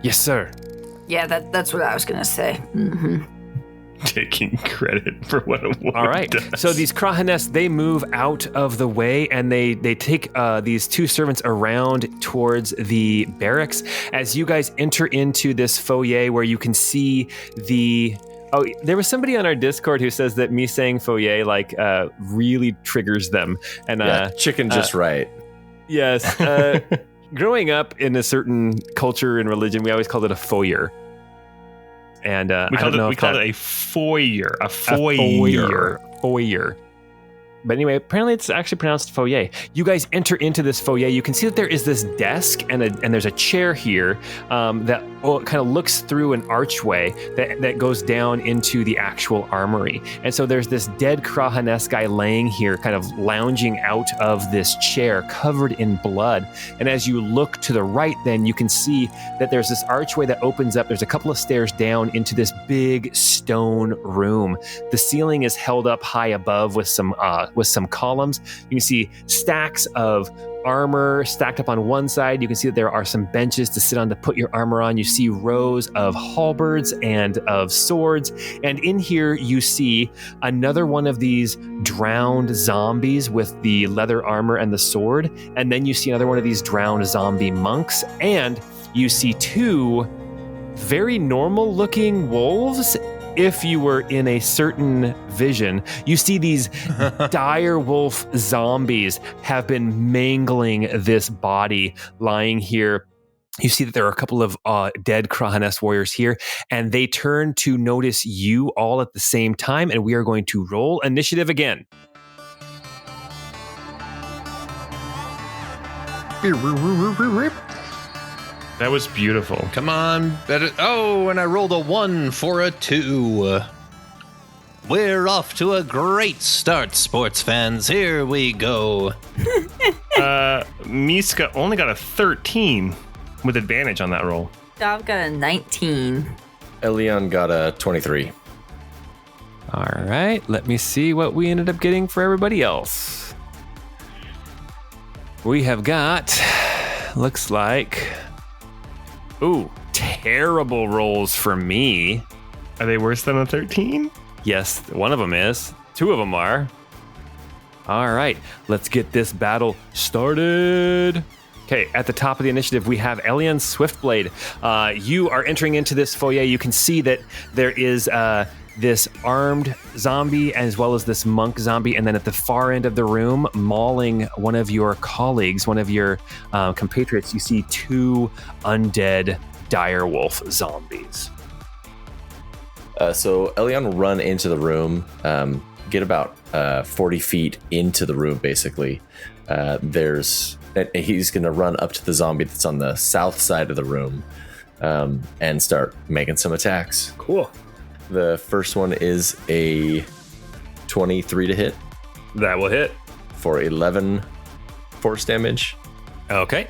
Yes, sir. Yeah, that's what I was gonna say. Mm-hmm. Taking credit for what a woman All right. does. So these Krahennest, they move out of the way, and they take these 2 servants around towards the barracks. As you guys enter into this foyer where you can see the... Oh, there was somebody on our Discord who says that me saying foyer really triggers them. And chicken just right. Yes. Growing up in a certain culture and religion, we always called it a foyer. And we called it a foyer. A foyer. But anyway, apparently it's actually pronounced foyer. You guys enter into this foyer. You can see that there is this desk and there's a chair here that kind of looks through an archway that goes down into the actual armory. And so there's this dead Krahennest guy laying here, kind of lounging out of this chair, covered in blood. And as you look to the right, then you can see that there's this archway that opens up. There's a couple of stairs down into this big stone room. The ceiling is held up high above with some columns. You can see stacks of armor stacked up on one side. You can see that there are some benches to sit on to put your armor on. You see rows of halberds and of swords. And in here you see another one of these drowned zombies with the leather armor and the sword. And then you see another one of these drowned zombie monks. And you see 2 very normal looking wolves. If you were in a certain vision, you see these dire wolf zombies have been mangling this body lying here. You see that there are a couple of dead Krahennest warriors here, and they turn to notice you all at the same time, and we are going to roll initiative again. That was beautiful. Come on, better. Oh, and I rolled a 1 for a 2. We're off to a great start, sports fans. Here we go. Miska only got a 13 with advantage on that roll. I've got a 19. Elion got a 23. All right, let me see what we ended up getting for everybody else. We have got, looks like... Ooh, terrible rolls for me. Are they worse than a 13? Yes, one of them is. 2 of them are. All right, let's get this battle started. Okay, at the top of the initiative, we have Elion Swiftblade. You are entering into this foyer. You can see that there is this armed zombie as well as this monk zombie, and then at the far end of the room, mauling one of your colleagues, one of your compatriots, you see 2 undead direwolf zombies. So Elion will run into the room, get about 40 feet into the room, basically. He's going to run up to the zombie that's on the south side of the room and start making some attacks. Cool. The first one is a 23 to hit. That will hit. For 11 force damage. Okay.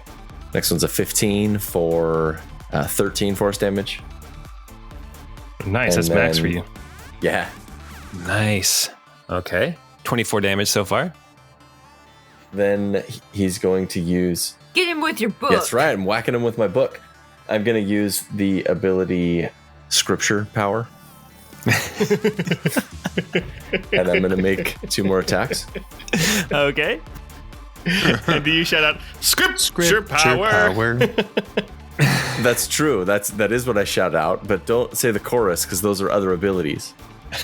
Next one's a 15 for 13 force damage. Nice, And that's max then- for you. Yeah. Nice. Okay. 24 damage so far. Then he's going to use... Get him with your book. That's right, I'm whacking him with my book. I'm going to use the ability Scripture Power. And I'm going to make 2 more attacks. Okay. And do you shout out, Scripture power? That's true. That is what I shout out, but don't say the chorus because those are other abilities.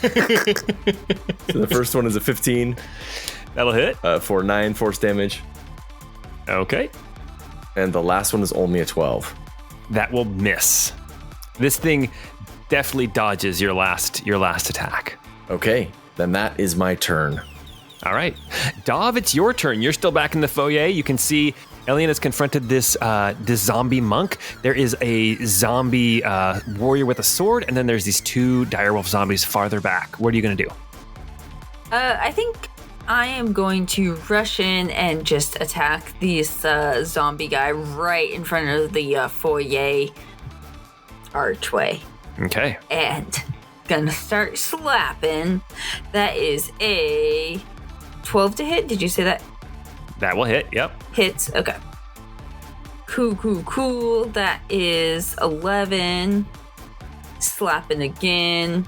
So the first one is a 15 That'll hit. for 9 force damage, Okay. and the last one is only a 12. That will miss. This thing definitely dodges your last attack. Okay, then that is my turn. All right. Dav, it's your turn. You're still back in the foyer. You can see Elian has confronted this zombie monk. There is a zombie warrior with a sword, and then there's these two direwolf zombies farther back. What are you going to do? I think I am going to rush in and just attack this zombie guy right in front of the foyer archway. Okay. And gonna start slapping. That is a 12 to hit. Did you say that? That will hit. Yep. Hits. Okay. Cool. That is 11. Slapping again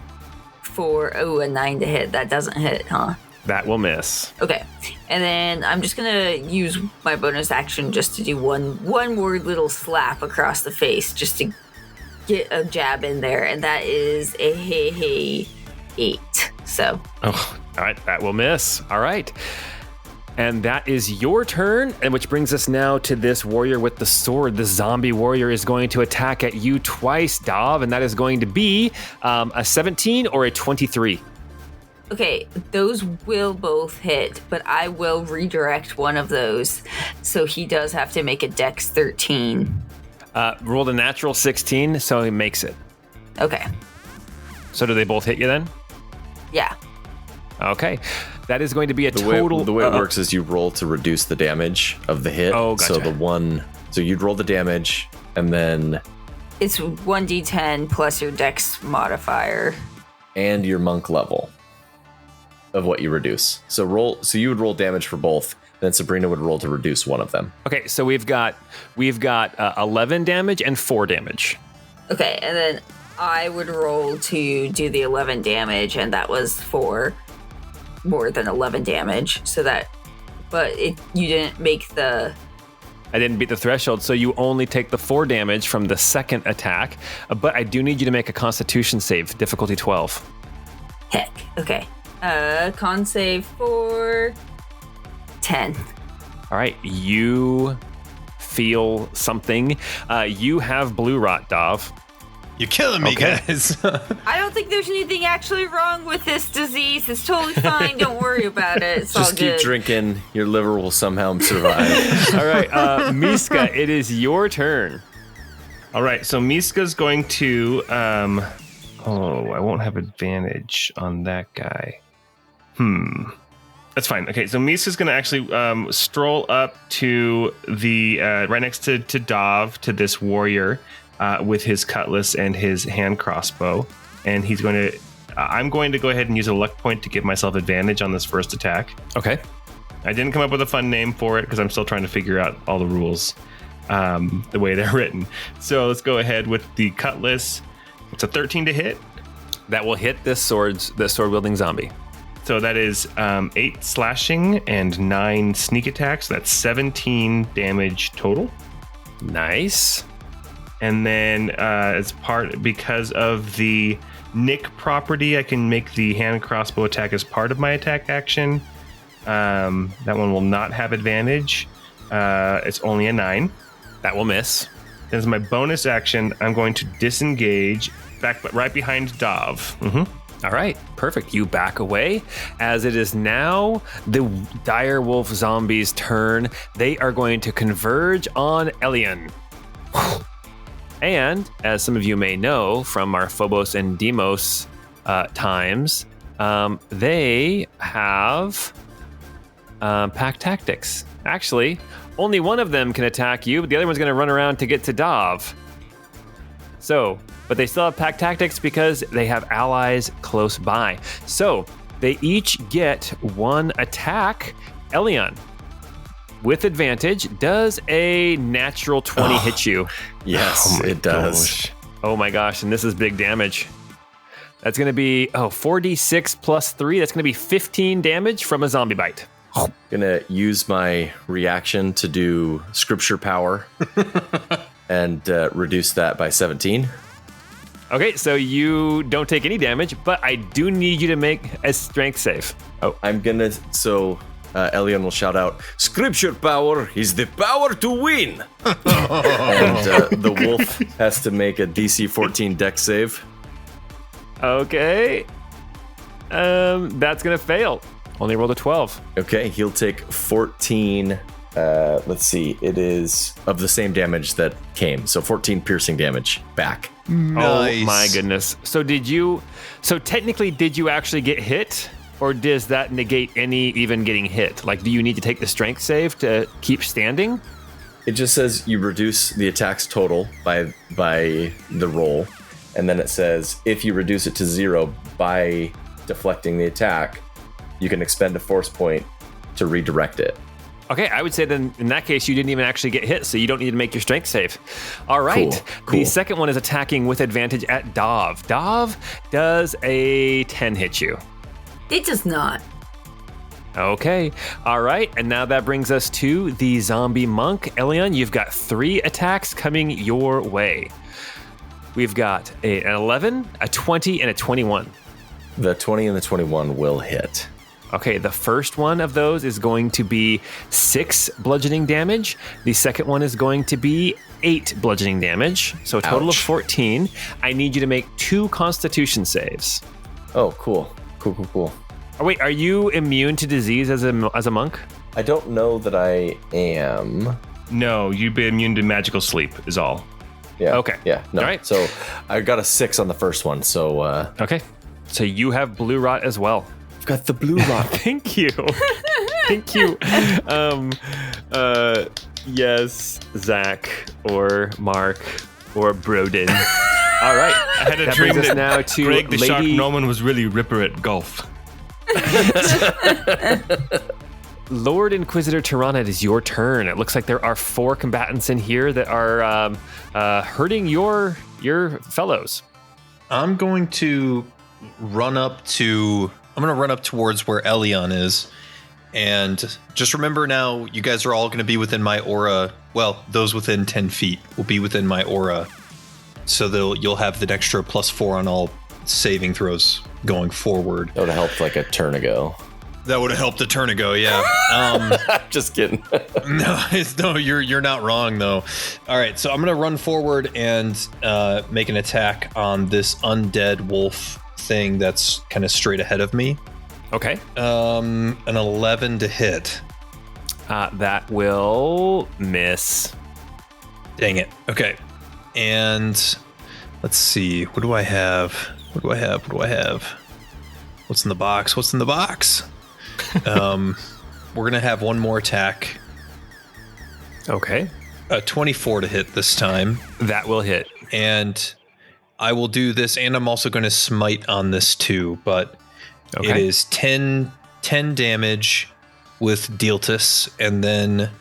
for, a 9 to hit. That doesn't hit, huh? That will miss. Okay. And then I'm just gonna use my bonus action just to do one more little slap across the face just to get a jab in there, and that is a 8. So. Oh, all right. That will miss. All right. And that is your turn, and which brings us now to this warrior with the sword. The zombie warrior is going to attack at you twice, Dav, and that is going to be a 17 or a 23. Okay, those will both hit, but I will redirect one of those, so he does have to make a Dex 13. Rolled a natural 16, so he makes it. Okay. So do they both hit you then? Yeah. Okay. That is going to be a The total... way it works is you roll to reduce the damage of the hit. Oh, gotcha. So you'd roll the damage, and then... It's 1d10 plus your Dex modifier. And your monk level of what you reduce. So you would roll damage for both, then Sabrina would roll to reduce one of them. Okay, so we've got 11 damage and 4 damage. Okay, and then I would roll to do the 11 damage, and that was for more than 11 damage. You didn't make the... I didn't beat the threshold, so you only take the 4 damage from the second attack, but I do need you to make a Constitution save, difficulty 12. Heck, okay. Con save for 10. All right, you feel something. You have blue rot, Dav. You're killing me, Okay. guys. I don't think there's anything actually wrong with this disease. It's totally fine. Don't worry about it. It's Just all keep good. drinking. Your liver will somehow survive. All right, Miska, it is your turn. All right, so Miska's going to. I won't have advantage on that guy. That's fine. Okay, so Miska's going to actually stroll up to the right next to Dav, to this warrior with his cutlass and his hand crossbow, and he's going to. I'm going to go ahead and use a luck point to give myself advantage on this first attack. Okay. I didn't come up with a fun name for it because I'm still trying to figure out all the rules the way they're written. So let's go ahead with the cutlass. It's a 13 to hit. That will hit this sword-wielding zombie. So that is 8 slashing and 9 sneak attacks. That's 17 damage total. Nice. And then because of the nick property, I can make the hand crossbow attack as part of my attack action. That one will not have advantage. It's only a 9. That will miss. As my bonus action, I'm going to disengage right behind Dav. All right, perfect. You back away. As it is now the dire wolf zombies' turn, they are going to converge on Elian. And as some of you may know from our Phobos and Deimos times, they have pack tactics. Actually, only one of them can attack you, but the other one's going to run around to get to Dav. But they still have pack tactics because they have allies close by. So they each get 1 attack. Elian, with advantage, does a natural 20 hit you? Yes, it does. Oh my gosh, and this is big damage. That's going to be 4d6 plus 3. That's going to be 15 damage from a zombie bite. Gonna use my reaction to do scripture power and reduce that by 17. Okay, so you don't take any damage, but I do need you to make a strength save. I'm gonna. So Elian will shout out, "Scripture power is the power to win!" And the wolf has to make a DC 14 dex save. Okay. That's going to fail. Only rolled a 12. Okay, he'll take 14. Let's see. It is of the same damage that came. So 14 piercing damage back. Nice. Oh my goodness. So technically, did you actually get hit? Or does that negate any even getting hit? Like, do you need to take the strength save to keep standing? It just says you reduce the attack's total by the roll. And then it says if you reduce it to 0 by deflecting the attack, you can expend a force point to redirect it. Okay, I would say then in that case, you didn't even actually get hit, so you don't need to make your strength save. All right. Cool. The second one is attacking with advantage at Dov. Dov, does a 10 hit you? It does not. Okay. All right. And now that brings us to the zombie monk. Elion, you've got 3 attacks coming your way. We've got an 11, a 20, and a 21. The 20 and the 21 will hit. Okay, the first one of those is going to be 6 bludgeoning damage. The second one is going to be 8 bludgeoning damage. So a total of 14. I need you to make 2 constitution saves. Oh, cool. Cool. Oh, wait, are you immune to disease as a monk? I don't know that I am. No, you'd be immune to magical sleep is all. Yeah. Okay. Yeah. No. All right. So I got a 6 on the first one. So Okay. So you have blue rot as well. I've got the blue rock. Thank you. Thank you. Yes, Zach or Mark or Broden. All right. I had a That dream brings us that now to Greg the Shark Lady Norman was really ripper at golf. Lord Inquisitor Tirana. It is your turn. It looks like there are 4 combatants in here that are hurting your fellows. I'm going to run up towards where Elion is. And just remember now, you guys are all going to be within my aura. Well, those within 10 feet will be within my aura. So you'll have the extra +4 on all saving throws going forward. That would have helped like a turn ago. That would have helped a turn ago, yeah. Just kidding. No, you're not wrong though. All right, so I'm gonna run forward and make an attack on this undead wolf thing that's kind of straight ahead of me. Okay. An 11 to hit. That will miss. Dang it. Okay. And let's see. What do I have? What's in the box? We're going to have one more attack. Okay. 24 to hit this time. That will hit. And I will do this, and I'm also going to smite on this too, but Okay. it is 10 damage with Dealtus, and then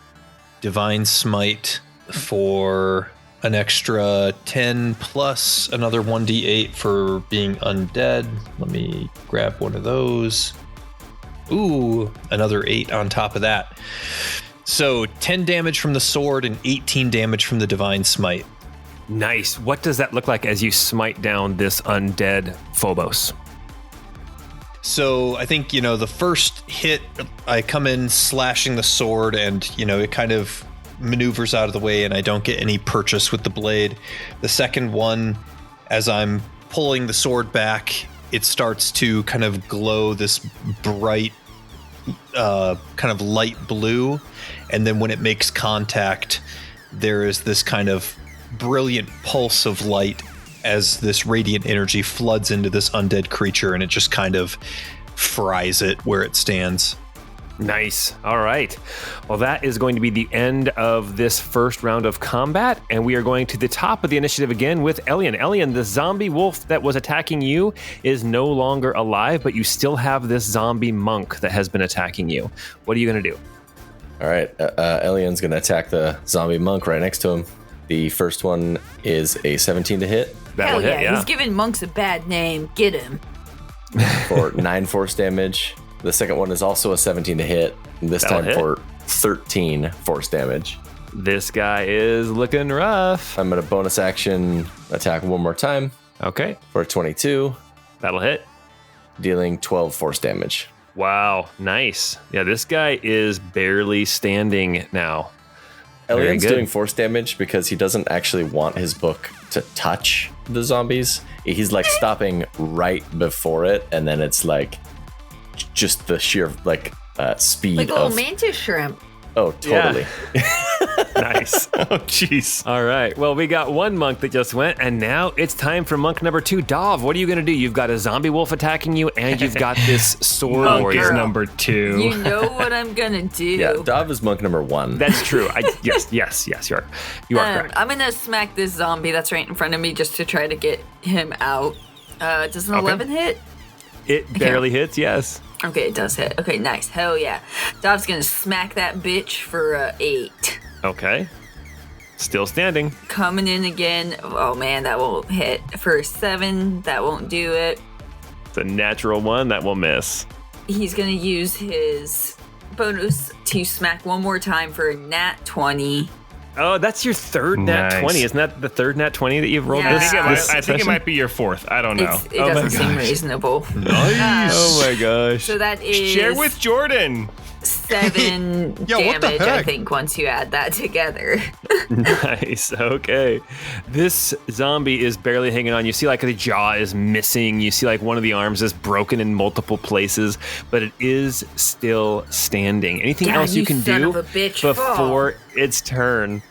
Divine Smite for an extra 10 plus another 1d8 for being undead. Let me grab one of those. Ooh, another 8 on top of that. So 10 damage from the sword and 18 damage from the Divine Smite. Nice. What does that look like as you smite down this undead Phobos? So I think, the first hit, I come in slashing the sword and, it kind of maneuvers out of the way and I don't get any purchase with the blade. The second one, as I'm pulling the sword back, it starts to kind of glow this bright, kind of light blue. And then when it makes contact, there is this kind of brilliant pulse of light as this radiant energy floods into this undead creature, and it just kind of fries it where it stands. Nice. All right. Well, that is going to be the end of this first round of combat, and we are going to the top of the initiative again with Elion. Elion, the zombie wolf that was attacking you is no longer alive, but you still have this zombie monk that has been attacking you. What are you going to do? All right. Elion's going to attack the zombie monk right next to him. The first one is a 17 to hit. That'll Hell hit, yeah, he's giving monks a bad name. Get him. for 9 force damage. The second one is also a 17 to hit, this That'll time hit. for 13 force damage. This guy is looking rough. I'm going to bonus action attack one more time Okay. for 22, That'll hit. dealing 12 force damage. Wow. Nice. Yeah, this guy is barely standing now. Elian's good. doing force damage because he doesn't actually want his book to touch the zombies. He's like stopping right before it, and then it's like just the sheer speed Like a little of. mantis shrimp. Oh, totally. Nice. Oh, jeez. All right. Well, we got one monk that just went, and now it's time for monk number 2. Dov, what are you going to do? You've got a zombie wolf attacking you, and you've got this sword Monk warrior. is number 2. You know what I'm gonna do. Yeah, Dov is monk number 1. That's true. Yes, you are correct. I'm gonna smack this zombie that's right in front of me just to try to get him out. Does an 11 hit? It barely hits, yes. Okay, it does hit. Okay, nice. Hell yeah. Dov's gonna smack that bitch for 8. Okay. Still standing. Coming in again. Oh man, that won't hit. For 7, that won't do it. It's a natural one that will miss. He's gonna use his bonus to smack one more time for a nat 20. Oh, that's your third nat Nice. 20. Isn't that the third nat 20 that you've rolled? Yeah. I think it might be your 4th. I don't know. It doesn't seem reasonable. Oh my gosh. So that is Share with Jordan. 7 Yeah, what the damage, I heck? think, once you add that together. Nice. Okay. This zombie is barely hanging on. You see like the jaw is missing. You see like one of the arms is broken in multiple places, but it is still standing. Anything God, else you can son do of a bitch, before its turn?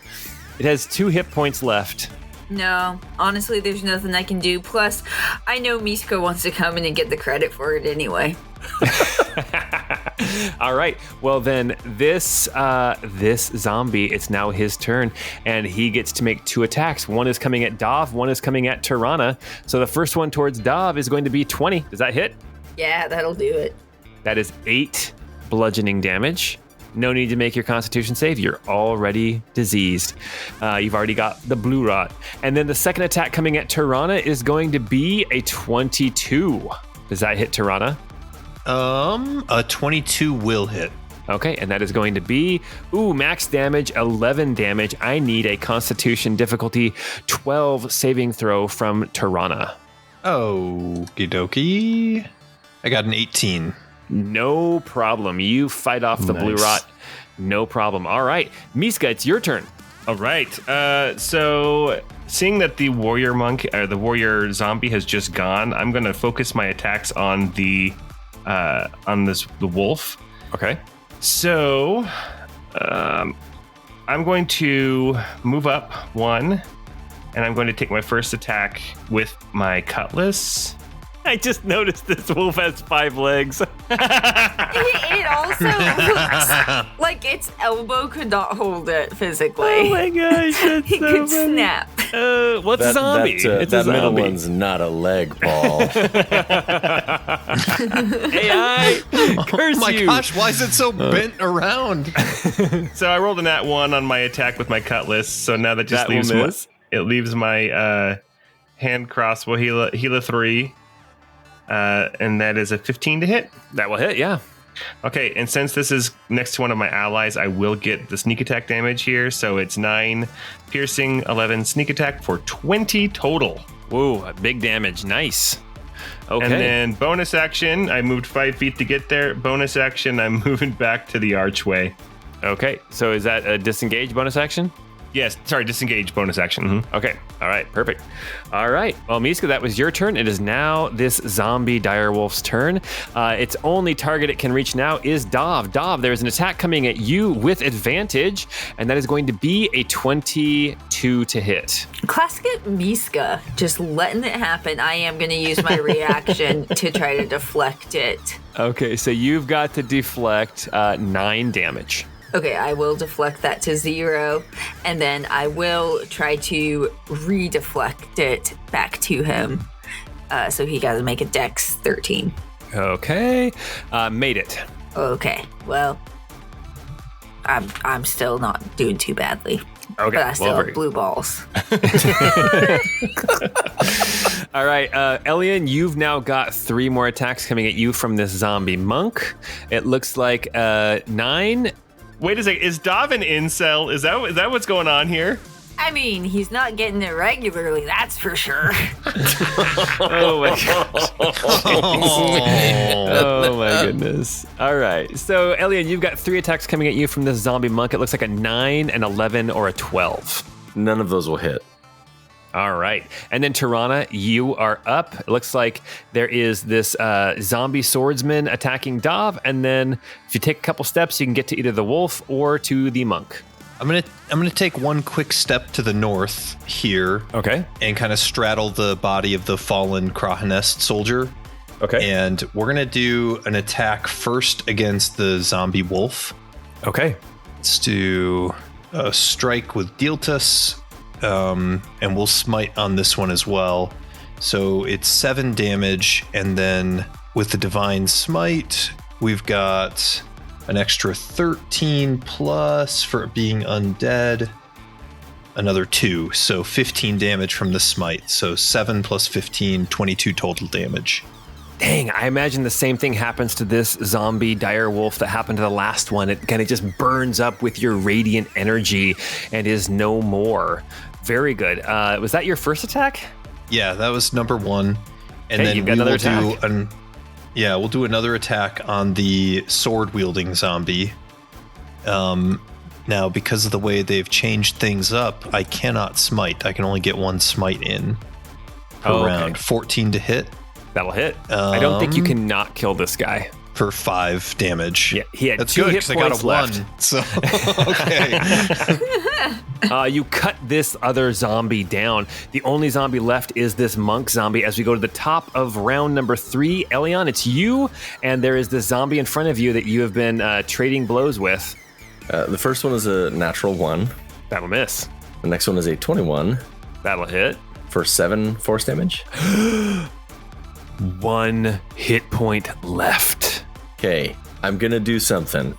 It has 2 hit points left. No, honestly, there's nothing I can do. Plus, I know Miska wants to come in and get the credit for it anyway. All right. Well, then this zombie, it's now his turn, and he gets to make 2 attacks. One is coming at Dov, one is coming at Tirana. So the first one towards Dov is going to be 20. Does that hit? Yeah, that'll do it. That is 8 bludgeoning damage. No need to make your constitution save. You're already diseased. You've already got the blue rot. And then the second attack coming at Tirana is going to be a 22. Does that hit Tirana? A 22 will hit. Okay, and that is going to be, max damage, 11 damage. I need a constitution difficulty 12 saving throw from Tirana. Okie dokie. I got an 18. No problem. You fight off the blue Nice. rot. No problem. All right, Miska, it's your turn. All right. So seeing that the warrior monk or the warrior zombie has just gone, I'm going to focus my attacks on the wolf. Okay. So I'm going to move up 1, and I'm going to take my first attack with my cutlass. I just noticed this wolf has 5 legs. It also looks like its elbow could not hold it physically. Oh my gosh, that's It so could funny. snap. What's a zombie? It's a that middle zombie. one's not a leg ball. AI, curse Oh my you. gosh, why is it so bent around? So I rolled a nat 1 on my attack with my cutlass. So now that just That will leaves miss. it leaves my hand crossbow heal 3, and that is a 15 to hit. That will hit, yeah. Okay, and since this is next to one of my allies, I will get the sneak attack damage here. So it's 9 piercing, 11 sneak attack for 20 total. Whoa, big damage. Nice. Okay. And then bonus action, I moved 5 feet to get there. Bonus action, I'm moving back to the archway. Okay, so is that a disengage bonus action? Yes, sorry, disengage bonus action. Mhm. Okay. All right. Perfect. All right. Well, Miska, that was your turn. It is now this zombie direwolf's turn. Its only target it can reach now is Dov. Dov, there is an attack coming at you with advantage, and that is going to be a 22 to hit. Classic Miska, just letting it happen. I am going to use my reaction to try to deflect it. Okay, so you've got to deflect 9 damage. Okay, I will deflect that to 0, and then I will try to redeflect it back to him. So he got to make a dex 13. Okay. Made it. Okay, well, I'm still not doing too badly. Okay. But I still well, have blue balls. All right, Elian, you've now got 3 more attacks coming at you from this zombie monk. It looks like 9. Wait a second, is Dov an incel? Is that what's going on here? I mean, he's not getting it regularly, that's for sure. Oh my gosh. Oh my goodness. All right. So, Elian, you've got 3 attacks coming at you from this zombie monk. It looks like a 9, an 11, or a 12. None of those will hit. All right. And then Tirana, you are up. It looks like there is this zombie swordsman attacking Dav. And then if you take a couple steps, you can get to either the wolf or to the monk. I'm gonna take one quick step to the north here. Okay. And kind of straddle the body of the fallen Krahennest soldier. Okay. And we're gonna do an attack first against the zombie wolf. Okay. Let's do a strike with Dealtus. And we'll smite on this one as well. So it's 7 damage, and then with the divine smite, we've got an extra 13 plus for it being undead. Another 2, so 15 damage from the smite. So 7 plus 15, 22 total damage. Dang, I imagine the same thing happens to this zombie dire wolf that happened to the last one. It kind of just burns up with your radiant energy and is no more. Very good. Was that your first attack? Yeah, that was number 1. And hey, then you've got another attack. We'll do another attack on the sword-wielding zombie. Now, because of the way they've changed things up, I cannot smite. I can only get 1 smite in per round. 14 to hit. That'll hit. I don't think you can not kill this guy. For 5 damage. Yeah, he had That's 2 good, hit 'cause I got points a left. 1. So, okay. You cut this other zombie down. The only zombie left is this monk zombie. As we go to the top of round number 3, Elion, it's you, and there is this zombie in front of you that you have been trading blows with. The first one is a natural 1. That'll miss. The next one is a 21. That'll hit. For 7 force damage. 1 hit point left. Okay, I'm going to do something.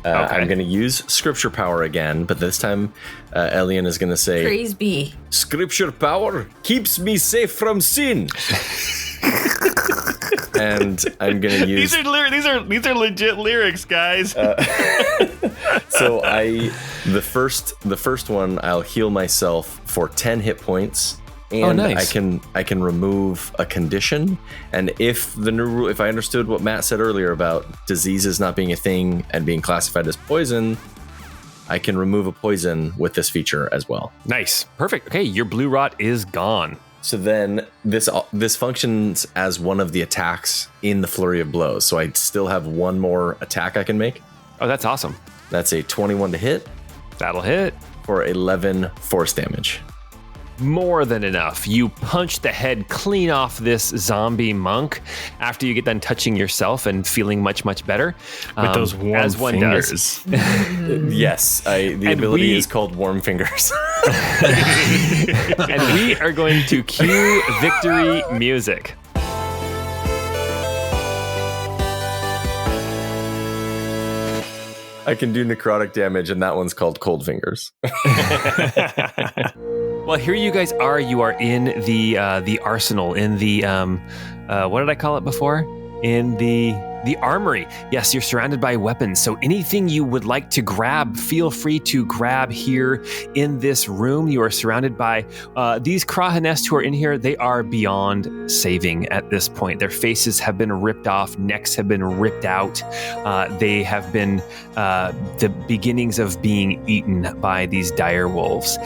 I'm going to use scripture power again, but this time Elian is going to say, Praise be. Scripture power keeps me safe from sin. And I'm going to use... These are legit lyrics, guys. So the first one, I'll heal myself for 10 hit points. And nice. I can remove a condition, and if the new rule, if I understood what Matt said earlier about diseases not being a thing and being classified as poison, I can remove a poison with this feature as well. Nice. Perfect. Okay, your blue rot is gone. So then this functions as one of the attacks in the flurry of blows. So I still have 1 more attack I can make. Oh, that's awesome. That's a 21 to hit. That'll hit. For 11 force damage. More than enough. You punch the head clean off this zombie monk after you get done touching yourself and feeling much, much better. With those warm as one fingers. Does. Yes, the ability is called Warm Fingers. And we are going to cue victory music. I can do necrotic damage, and that one's called Cold Fingers. Well, here you guys are. You are in the arsenal, in the what did I call it before? In the armory. Yes, you're surrounded by weapons. So anything you would like to grab, feel free to grab here in this room. You are surrounded by these Krahennest who are in here. They are beyond saving at this point. Their faces have been ripped off. Necks have been ripped out. They have been the beginnings of being eaten by these dire wolves.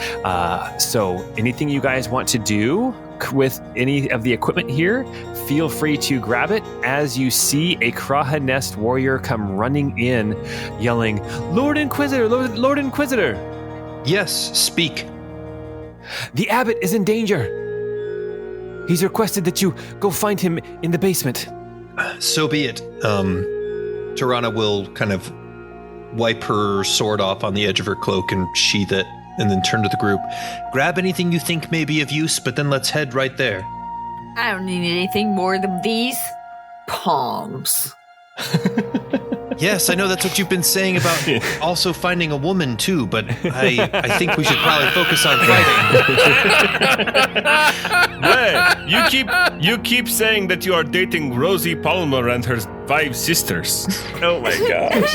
So anything you guys want to do with any of the equipment here, feel free to grab it as you see a Krahennest warrior come running in, yelling, "Lord Inquisitor, Lord Inquisitor!" Yes, speak. The abbot is in danger. He's requested that you go find him in the basement. So be it. Tirana will kind of wipe her sword off on the edge of her cloak and sheath it, and then turn to the group. Grab anything you think may be of use, but then let's head right there. I don't need anything more than these palms. Yes, I know that's what you've been saying about also finding a woman too, but I think we should probably focus on fighting. Well, you keep saying that you are dating Rosie Palmer and her 5 sisters. Oh my gosh.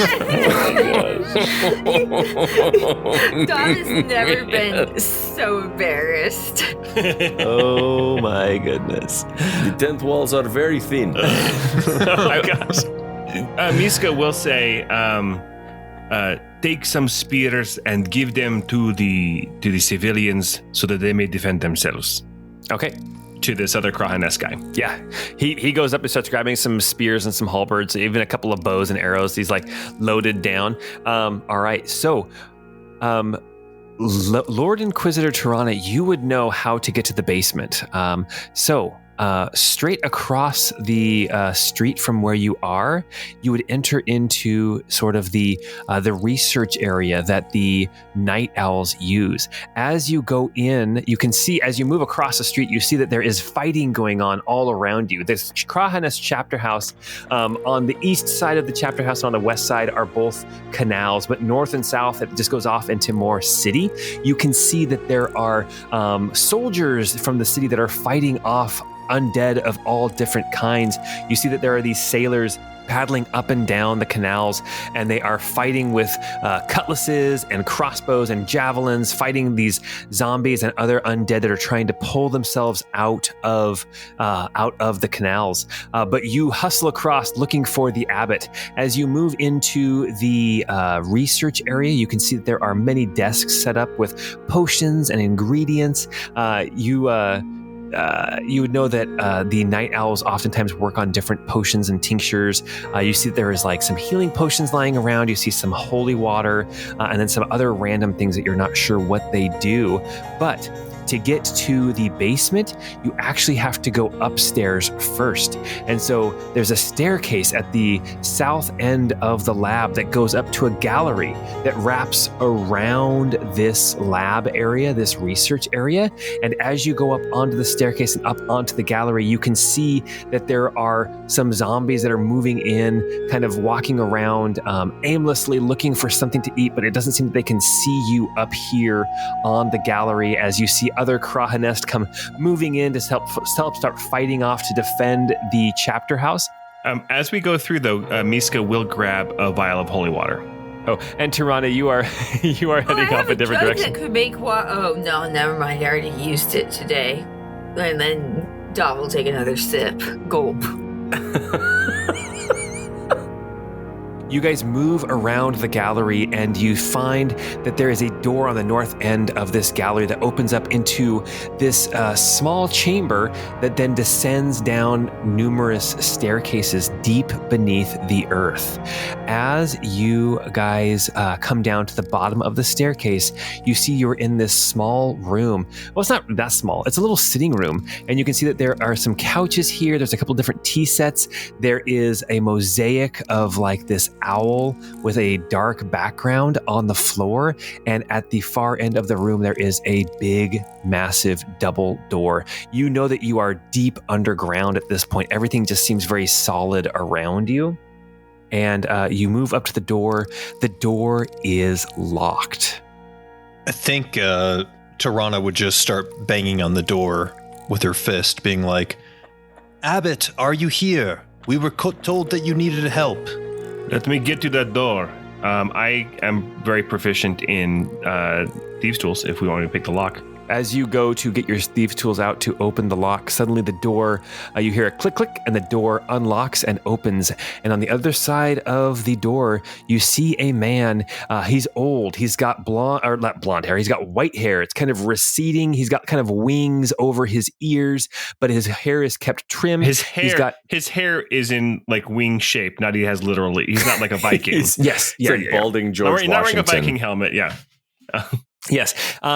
Dom has never been so embarrassed. Oh my goodness. The tent walls are very thin. Oh gosh. Miska will say, take some spears and give them to the civilians so that they may defend themselves. Okay. To this other Krahennest guy. Yeah. He goes up and starts grabbing some spears and some halberds, even a couple of bows and arrows. He's like loaded down. All right. So, Lord Inquisitor Tirana, you would know how to get to the basement. Straight across the street from where you are, you would enter into sort of the research area that the night owls use. As you go in, you can see, as you move across the street, you see that there is fighting going on all around you. This Krahennest chapter house, on the east side of the chapter house and on the west side are both canals, but north and south, it just goes off into more city. You can see that there are soldiers from the city that are fighting off undead of all different kinds. You see that there are these sailors paddling up and down the canals, and they are fighting with cutlasses and crossbows and javelins, fighting these zombies and other undead that are trying to pull themselves out of the canals. But you hustle across looking for the abbot. As you move into the research area, you can see that there are many desks set up with potions and ingredients. You would know that the night owls oftentimes work on different potions and tinctures. You see that there is like some healing potions lying around. You see some holy water, and then some other random things that you're not sure what they do. But to get to the basement, you actually have to go upstairs first. And so there's a staircase at the south end of the lab that goes up to a gallery that wraps around this lab area, this research area. And as you go up onto the staircase and up onto the gallery, you can see that there are some zombies that are moving in, kind of walking around aimlessly looking for something to eat, but it doesn't seem that they can see you up here on the gallery as you see other Krahennest come moving in to help start fighting off to defend the chapter house. As we go through, though, Miska will grab a vial of holy water. Oh, and Tirana, you are heading off a different direction. That could make oh no, never mind. I already used it today. And then Dom will take another sip. Gulp. You guys move around the gallery and you find that there is a door on the north end of this gallery that opens up into this small chamber that then descends down numerous staircases deep beneath the earth. As you guys come down to the bottom of the staircase, you see you're in this small room. Well, it's not that small. It's a little sitting room. And you can see that there are some couches here. There's a couple different tea sets. There is a mosaic of like this owl with a dark background on the floor, and at the far end of the room there is a big massive double door. You know that you are deep underground at this point. Everything just seems very solid around you, and you move up to the door. The door is locked. I think Tirana would just start banging on the door with her fist, being like, "Abbot, are you here? We were told that you needed help." Let me get to that door. I am very proficient in thieves' tools if we want to pick the lock. As you go to get your thieves' tools out to open the lock, suddenly the door, you hear a click, click, and the door unlocks and opens. And on the other side of the door, you see a man. He's old. He's got not blonde hair. He's got white hair. It's kind of receding. He's got kind of wings over his ears, but his hair is kept trim. His hair is in like wing shape. Not he has literally. He's not like a Viking. Yes. Balding George Washington. Not wearing a Viking helmet. Yeah. Yes,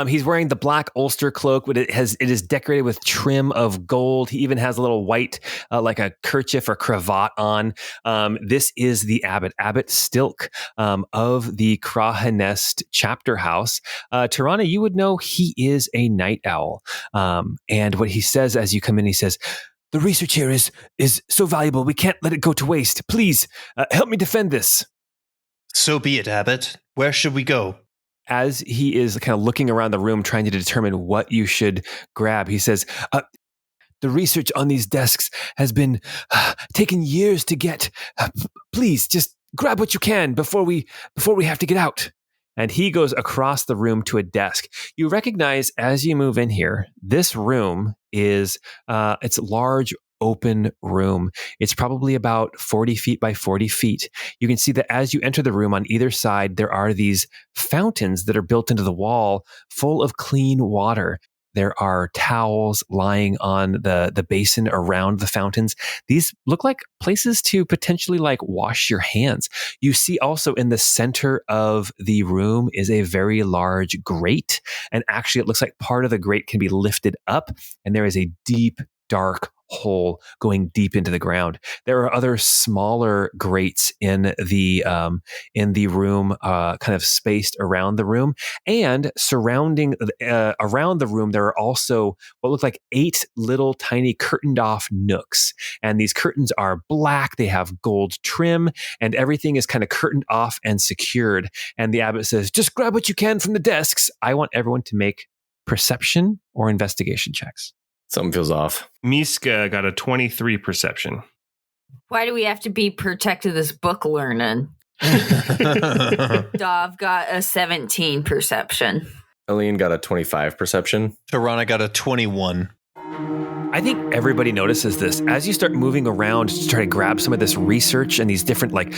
he's wearing the black ulster cloak, but it is decorated with trim of gold. He even has a little white, like a kerchief or cravat on. This is the abbot, Abbot Stilk, of the Krahennest chapter house. Tirana, you would know he is a night owl. And what he says as you come in, he says, "The research here is so valuable. We can't let it go to waste. Please help me defend this." So be it, Abbot. Where should we go? As he is kind of looking around the room trying to determine what you should grab, he says, the research on these desks has been taking years to get. Please, just grab what you can before we have to get out. And he goes across the room to a desk. You recognize as you move in here, this room is it's a large open room. It's probably about 40 feet by 40 feet. You can see that as you enter the room on either side, there are these fountains that are built into the wall full of clean water. There are towels lying on the basin around the fountains. These look like places to potentially like wash your hands. You see also in the center of the room is a very large grate. And actually it looks like part of the grate can be lifted up and there is a deep, dark hole going deep into the ground. There are other smaller grates in the room, kind of spaced around the room, and surrounding around the room there are also what look like 8 little tiny curtained off nooks, and these curtains are black. They have gold trim, and everything is kind of curtained off and secured. And the abbot says, "Just grab what you can from the desks." I want everyone to make perception or investigation checks. Something feels off. Miska got a 23 perception. Why do we have to be protected this book learning? Dov got a 17 perception. Elian got a 25 perception. Tirana got a 21. I think everybody notices this. As you start moving around to try to grab some of this research and these different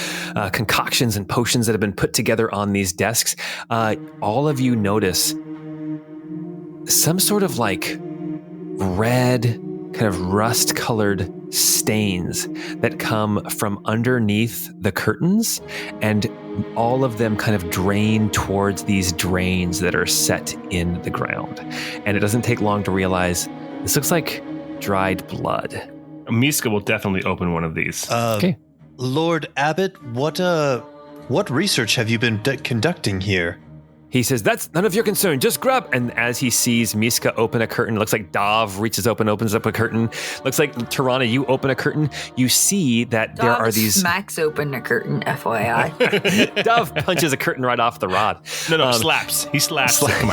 concoctions and potions that have been put together on these desks, all of you notice some sort of like red, kind of rust-colored stains that come from underneath the curtains, and all of them kind of drain towards these drains that are set in the ground. And it doesn't take long to realize this looks like dried blood. Miska will definitely open one of these. Okay. Lord Abbot, what research have you been conducting here? He says, "That's none of your concern. Just grab." And as he sees Miska open a curtain, looks like Dov reaches up and opens up a curtain. Looks like Tirana, you open a curtain. You see that there are these. Smacks open a curtain, FYI. Dov punches a curtain right off the rod. No, slaps. He slaps. Come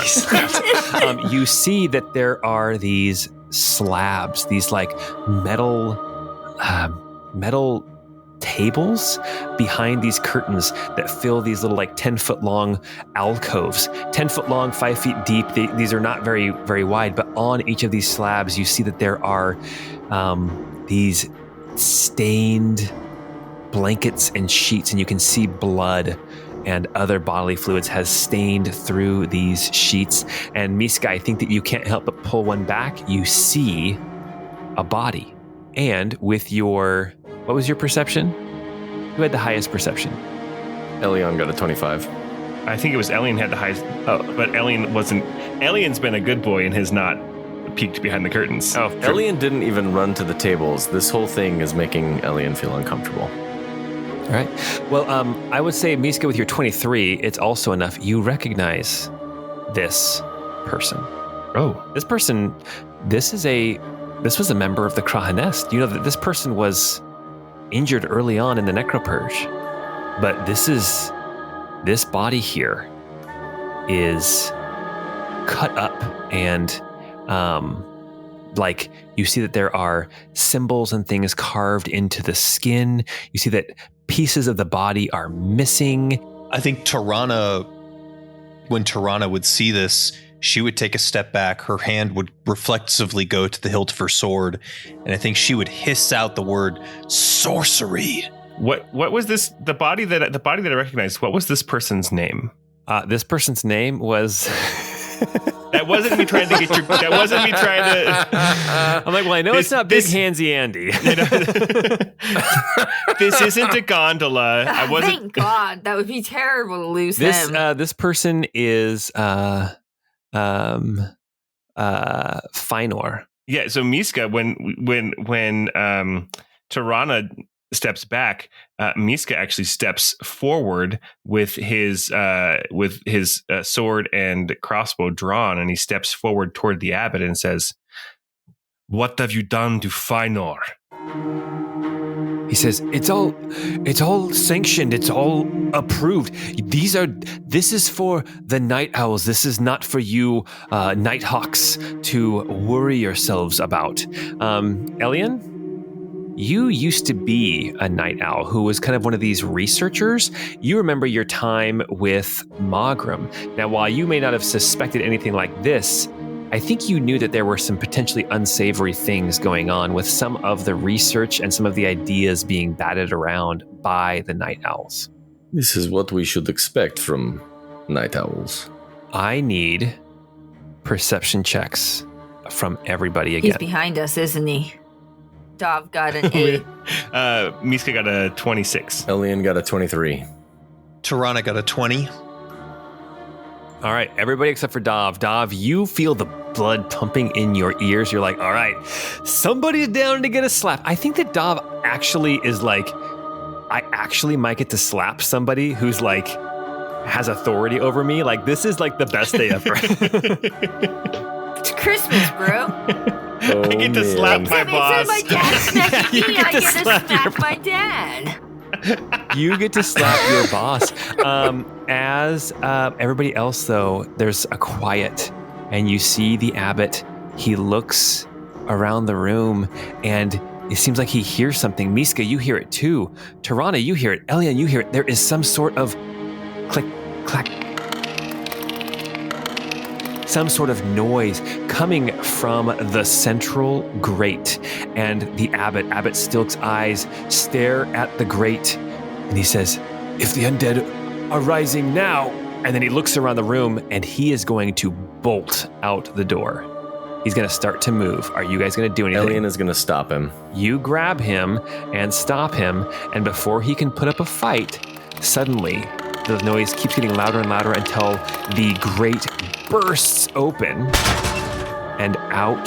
on. You see that there are these slabs, these like metal tables behind these curtains that fill these little like 10-foot long alcoves, 10 foot long, 5 feet deep. These are not very, very wide, but on each of these slabs, you see that there are these stained blankets and sheets, and you can see blood and other bodily fluids has stained through these sheets. And Miska, I think that you can't help but pull one back. You see a body. And with your, what was your perception? Who had the highest perception? Elian got a 25. I think it was Elian had the highest. Oh, but Elian wasn't. Elian's been a good boy and has not peeked behind the curtains. Oh, Elian didn't even run to the tables. This whole thing is making Elian feel uncomfortable. All right. Well, I would say, Miska, with your 23, it's also enough. You recognize this person. Oh. This person, this was a member of the Krahennest. You know that this person was injured early on in the necro purge. But this body here is cut up, and like you see that there are symbols and things carved into the skin. You see that pieces of the body are missing. I think Tirana, when Tirana would see this, she would take a step back. Her hand would reflexively go to the hilt of her sword, and I think she would hiss out the word sorcery. What was this? The body that I recognized. What was this person's name? This person's name was. That wasn't me trying to get your. That wasn't me trying to. I'm like, well, I know it's not Big Handsy Andy. You know, this isn't a gondola. I wasn't. Thank God, that would be terrible to lose him. This person is Finor. Yeah. So Miska, when Tirana steps back, Miska actually steps forward with his sword and crossbow drawn, and he steps forward toward the abbot and says, "What have you done to Finor?" He says, it's all sanctioned. It's all approved. This is for the night owls. This is not for you, Nighthawks, to worry yourselves about. Elian, you used to be a night owl who was kind of one of these researchers. You remember your time with Magram. Now, while you may not have suspected anything like this, I think you knew that there were some potentially unsavory things going on with some of the research and some of the ideas being batted around by the night owls. This is what we should expect from night owls. I need perception checks from everybody again. He's behind us, isn't he? Dov got an 8. Miska got a 26. Elian got a 23. Tirana got a 20. All right, everybody except for Dov. Dov, you feel the blood pumping in your ears. You're like, all right, somebody's down to get a slap. I think that Dov actually is like, I actually might get to slap somebody who's like, has authority over me. Like, this is like the best day ever. It's Christmas, bro. Oh, I get to slap my boss. My dad smacked You me. get I to get to slap your smack my dad. You get to slap your boss. As everybody else, though, there's a quiet, and you see the abbot. He looks around the room, and it seems like he hears something. Miska, you hear it too. Tirana, you hear it. Elian, you hear it. There is some sort of click, clack, some sort of noise coming from the central grate. And the Abbot Stilk's eyes stare at the grate, and he says, if the undead are rising now, and then he looks around the room, and he is going to bolt out the door. He's going to start to move. Are you guys going to do anything? Elian is going to stop him. You grab him and stop him, and before he can put up a fight, suddenly the noise keeps getting louder and louder until the grate bursts open, and out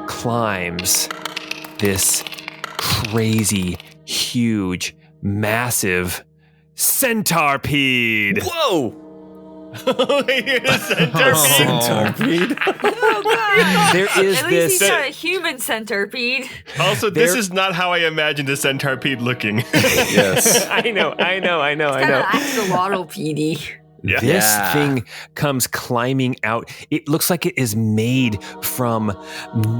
climbs this crazy, huge, massive centipede. Whoa! You're a centipede. Oh, God. There is At least this. he's not a human centipede. Also, this is not how I imagined a centipede looking. Yes. I know. Kind of axolotl-pedy. Yeah. This thing comes climbing out. It looks like it is made from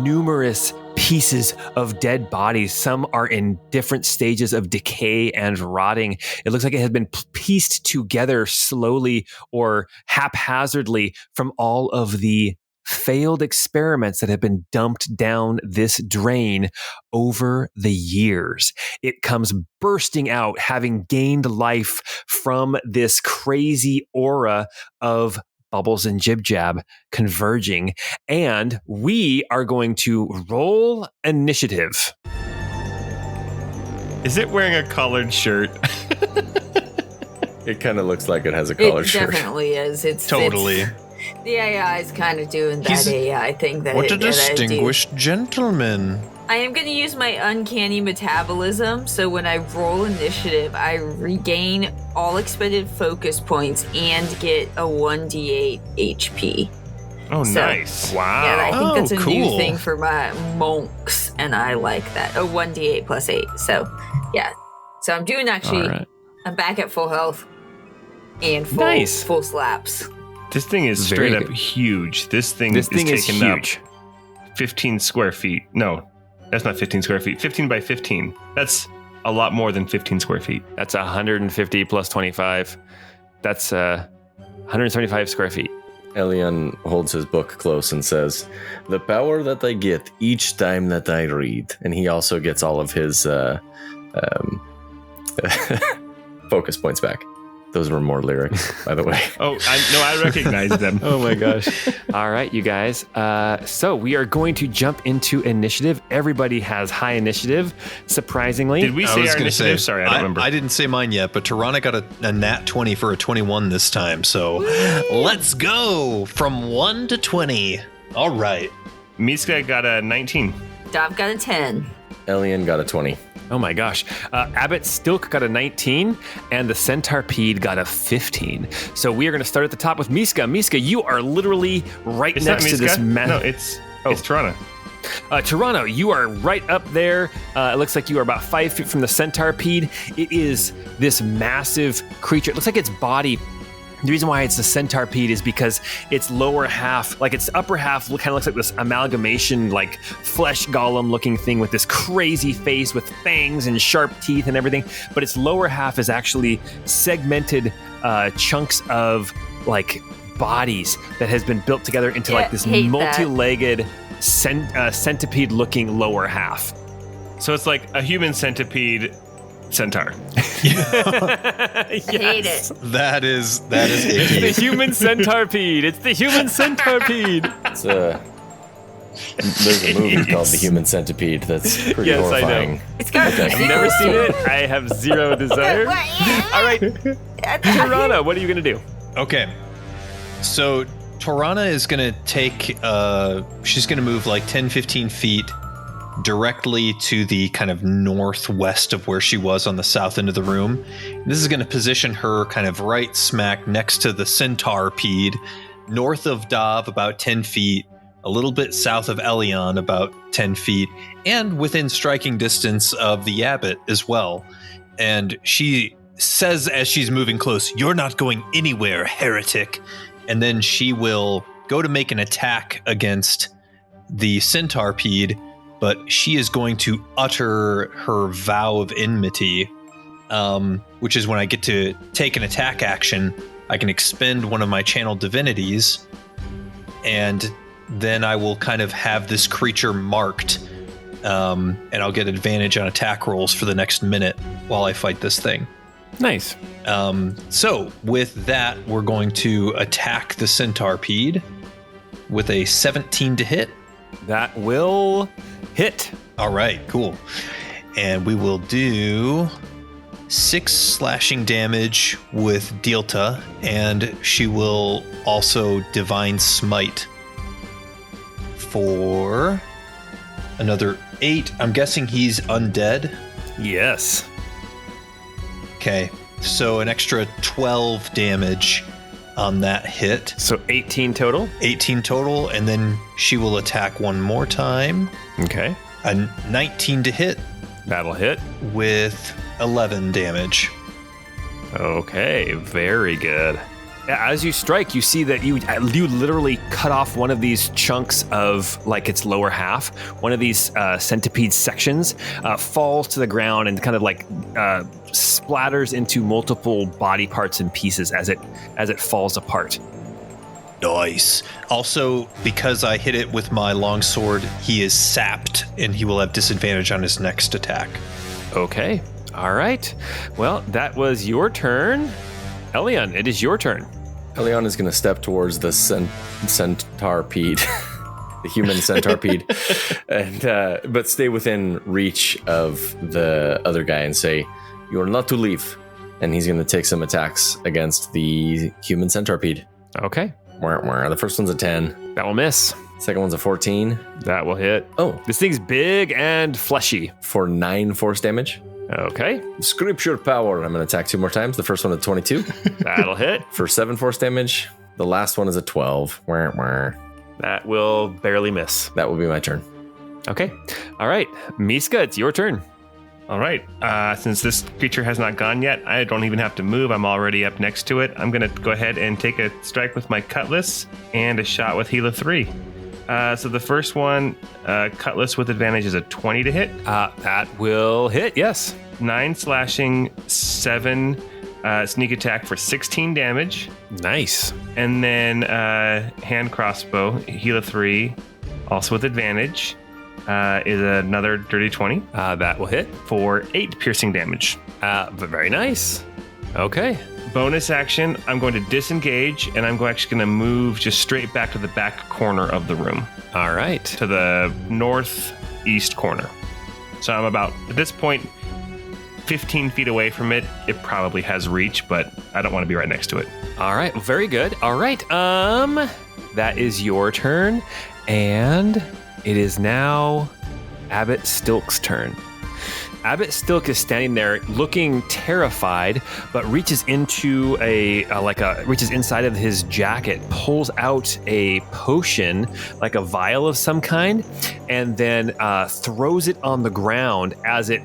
numerous pieces of dead bodies. Some are in different stages of decay and rotting. It looks like it has been pieced together slowly or haphazardly from all of the failed experiments that have been dumped down this drain over the years. It comes bursting out, having gained life from this crazy aura of bubbles and jib-jab converging. And we are going to roll initiative. Is it wearing a collared shirt? It kind of looks like it has a collar It shirt. definitely is. It's Totally. The AI is kind of doing that AI thing that What it a distinguished gentleman. I am going to use my uncanny metabolism, so when I roll initiative, I regain all expended focus points and get a 1d8 HP. Oh, So- nice. Wow. Yeah, I think that's a new cool. thing for my monks, and I like that. A 1d8 plus 8. So, yeah. So I'm doing actually, All right. I'm back at full health and Nice. full slaps. This thing is Very straight up good. huge. This thing This thing is taking huge. up 15 square feet. No, that's not 15 square feet. 15 by 15. That's a lot more than 15 square feet. That's 150 plus 25. That's 175 square feet. Elian holds his book close and says, "The power that I get each time that I read." And he also gets all of his focus points back. Those were more lyrics, by the way. Oh, I recognize them. Oh my gosh. All right, you guys. So we are going to jump into initiative. Everybody has high initiative, surprisingly. Did we I say was our gonna initiative? Sorry, I don't remember. I didn't say mine yet, but Tirana got a nat 20 for a 21 this time. So let's go from 1 to 20. All right. Miska got a 19. Dov got a 10. Elian got a 20. Oh my gosh. Abbott Stilk got a 19, and the Centipede got a 15. So we are going to start at the top with Miska. Miska, you are literally right It's next not to Miska. this No, it's Tirana. Toronto, you are right up there. It looks like you are about 5 feet from the centipede. It is this massive creature. It looks like its body. The reason why it's a centipede is because its lower half, like its upper half, kind of looks like this amalgamation, like flesh golem looking thing with this crazy face with fangs and sharp teeth and everything. But its lower half is actually segmented chunks of like bodies that has been built together into like this multi-legged centipede looking lower half. So it's like a human centipede centaur. I hate it. That is It's the human centipede. It's the human centipede. There's a movie called The Human Centipede that's pretty horrifying. I know. It's got I've never seen it. I have zero desire. All right, Tirana, what are you going to do? Okay. So Torana is going to take, she's going to move like 10, 15 feet directly to the kind of northwest of where she was on the south end of the room. This is going to position her kind of right smack next to the centipede, north of Dav about 10 feet, a little bit south of Elion about 10 feet, and within striking distance of the abbot as well. And she says as she's moving close, "You're not going anywhere, heretic." And then she will go to make an attack against the centipede, but she is going to utter her vow of enmity, which is when I get to take an attack action, I can expend one of my channeled divinities, and then I will kind of have this creature marked, and I'll get advantage on attack rolls for the next minute while I fight this thing. Nice. So with that, we're going to attack the centipede with a 17 to hit. That will hit. All right, cool. And we will do 6 slashing damage with Dealta, and she will also divine smite for another 8. I'm guessing he's undead. Yes. Okay, so an extra 12 damage on that hit. So 18 total? 18 total, and then she will attack one more time. Okay. A 19 to hit That'll hit. with 11 damage. Okay, very good. As you strike, you see that you literally cut off one of these chunks of like its lower half. One of these centipede sections falls to the ground and kind of like splatters into multiple body parts and pieces as it falls apart. Nice. Also, because I hit it with my longsword, he is sapped, and he will have disadvantage on his next attack. Okay. All right. Well, that was your turn. Elion, it is your turn. Elion is going to step towards the centipede, the human centipede, and but stay within reach of the other guy and say, "You are not to leave." And he's going to take some attacks against the human centipede. Okay. The first one's a 10. That will miss. Second one's a 14. That will hit. Oh, This thing's big and fleshy. for 9 force damage. Okay. Scripture power. I'm going to attack 2 more times. The first one at 22 That'll hit. for 7 force damage. The last one is a 12. That will barely miss. That will be my turn. Okay. All right. Miska, it's your turn. All right. Since this creature has not gone yet, I don't even have to move. I'm already up next to it. I'm going to go ahead and take a strike with my cutlass and a shot with Hela 3. So the first one, cutlass with advantage, is a 20 to hit. That will hit, yes. 9 slashing, 7 sneak attack for 16 damage. Nice. And then hand crossbow, Hela 3, also with advantage, is another dirty 20 That will hit. for 8 piercing damage. But very nice. Okay. Bonus action, I'm going to disengage, and I'm actually going to move just straight back to the back corner of the room, All right. to the northeast corner. So I'm about, at this point, 15 feet away from it. It probably has reach, but I don't want to be right next to it. All right. Very good. All right. That is your turn. And it is now Abbot Stilk's turn. Abbott Stilk is standing there looking terrified, but reaches into reaches inside of his jacket, pulls out a potion, like a vial of some kind, and then throws it on the ground. As it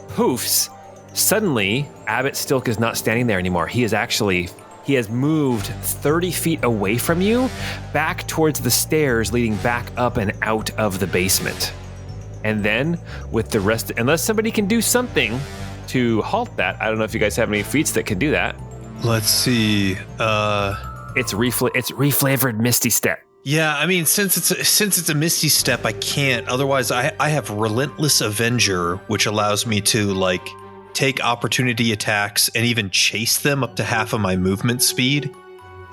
poofs, suddenly Abbott Stilk is not standing there anymore. He has moved 30 feet away from you, back towards the stairs leading back up and out of the basement. And then with the rest, unless somebody can do something to halt that, I don't know if you guys have any feats that can do that. Let's see. It's reflavored Misty Step. Yeah, I mean, since it's a Misty Step, I can't. Otherwise, I have Relentless Avenger, which allows me to like take opportunity attacks and even chase them up to half of my movement speed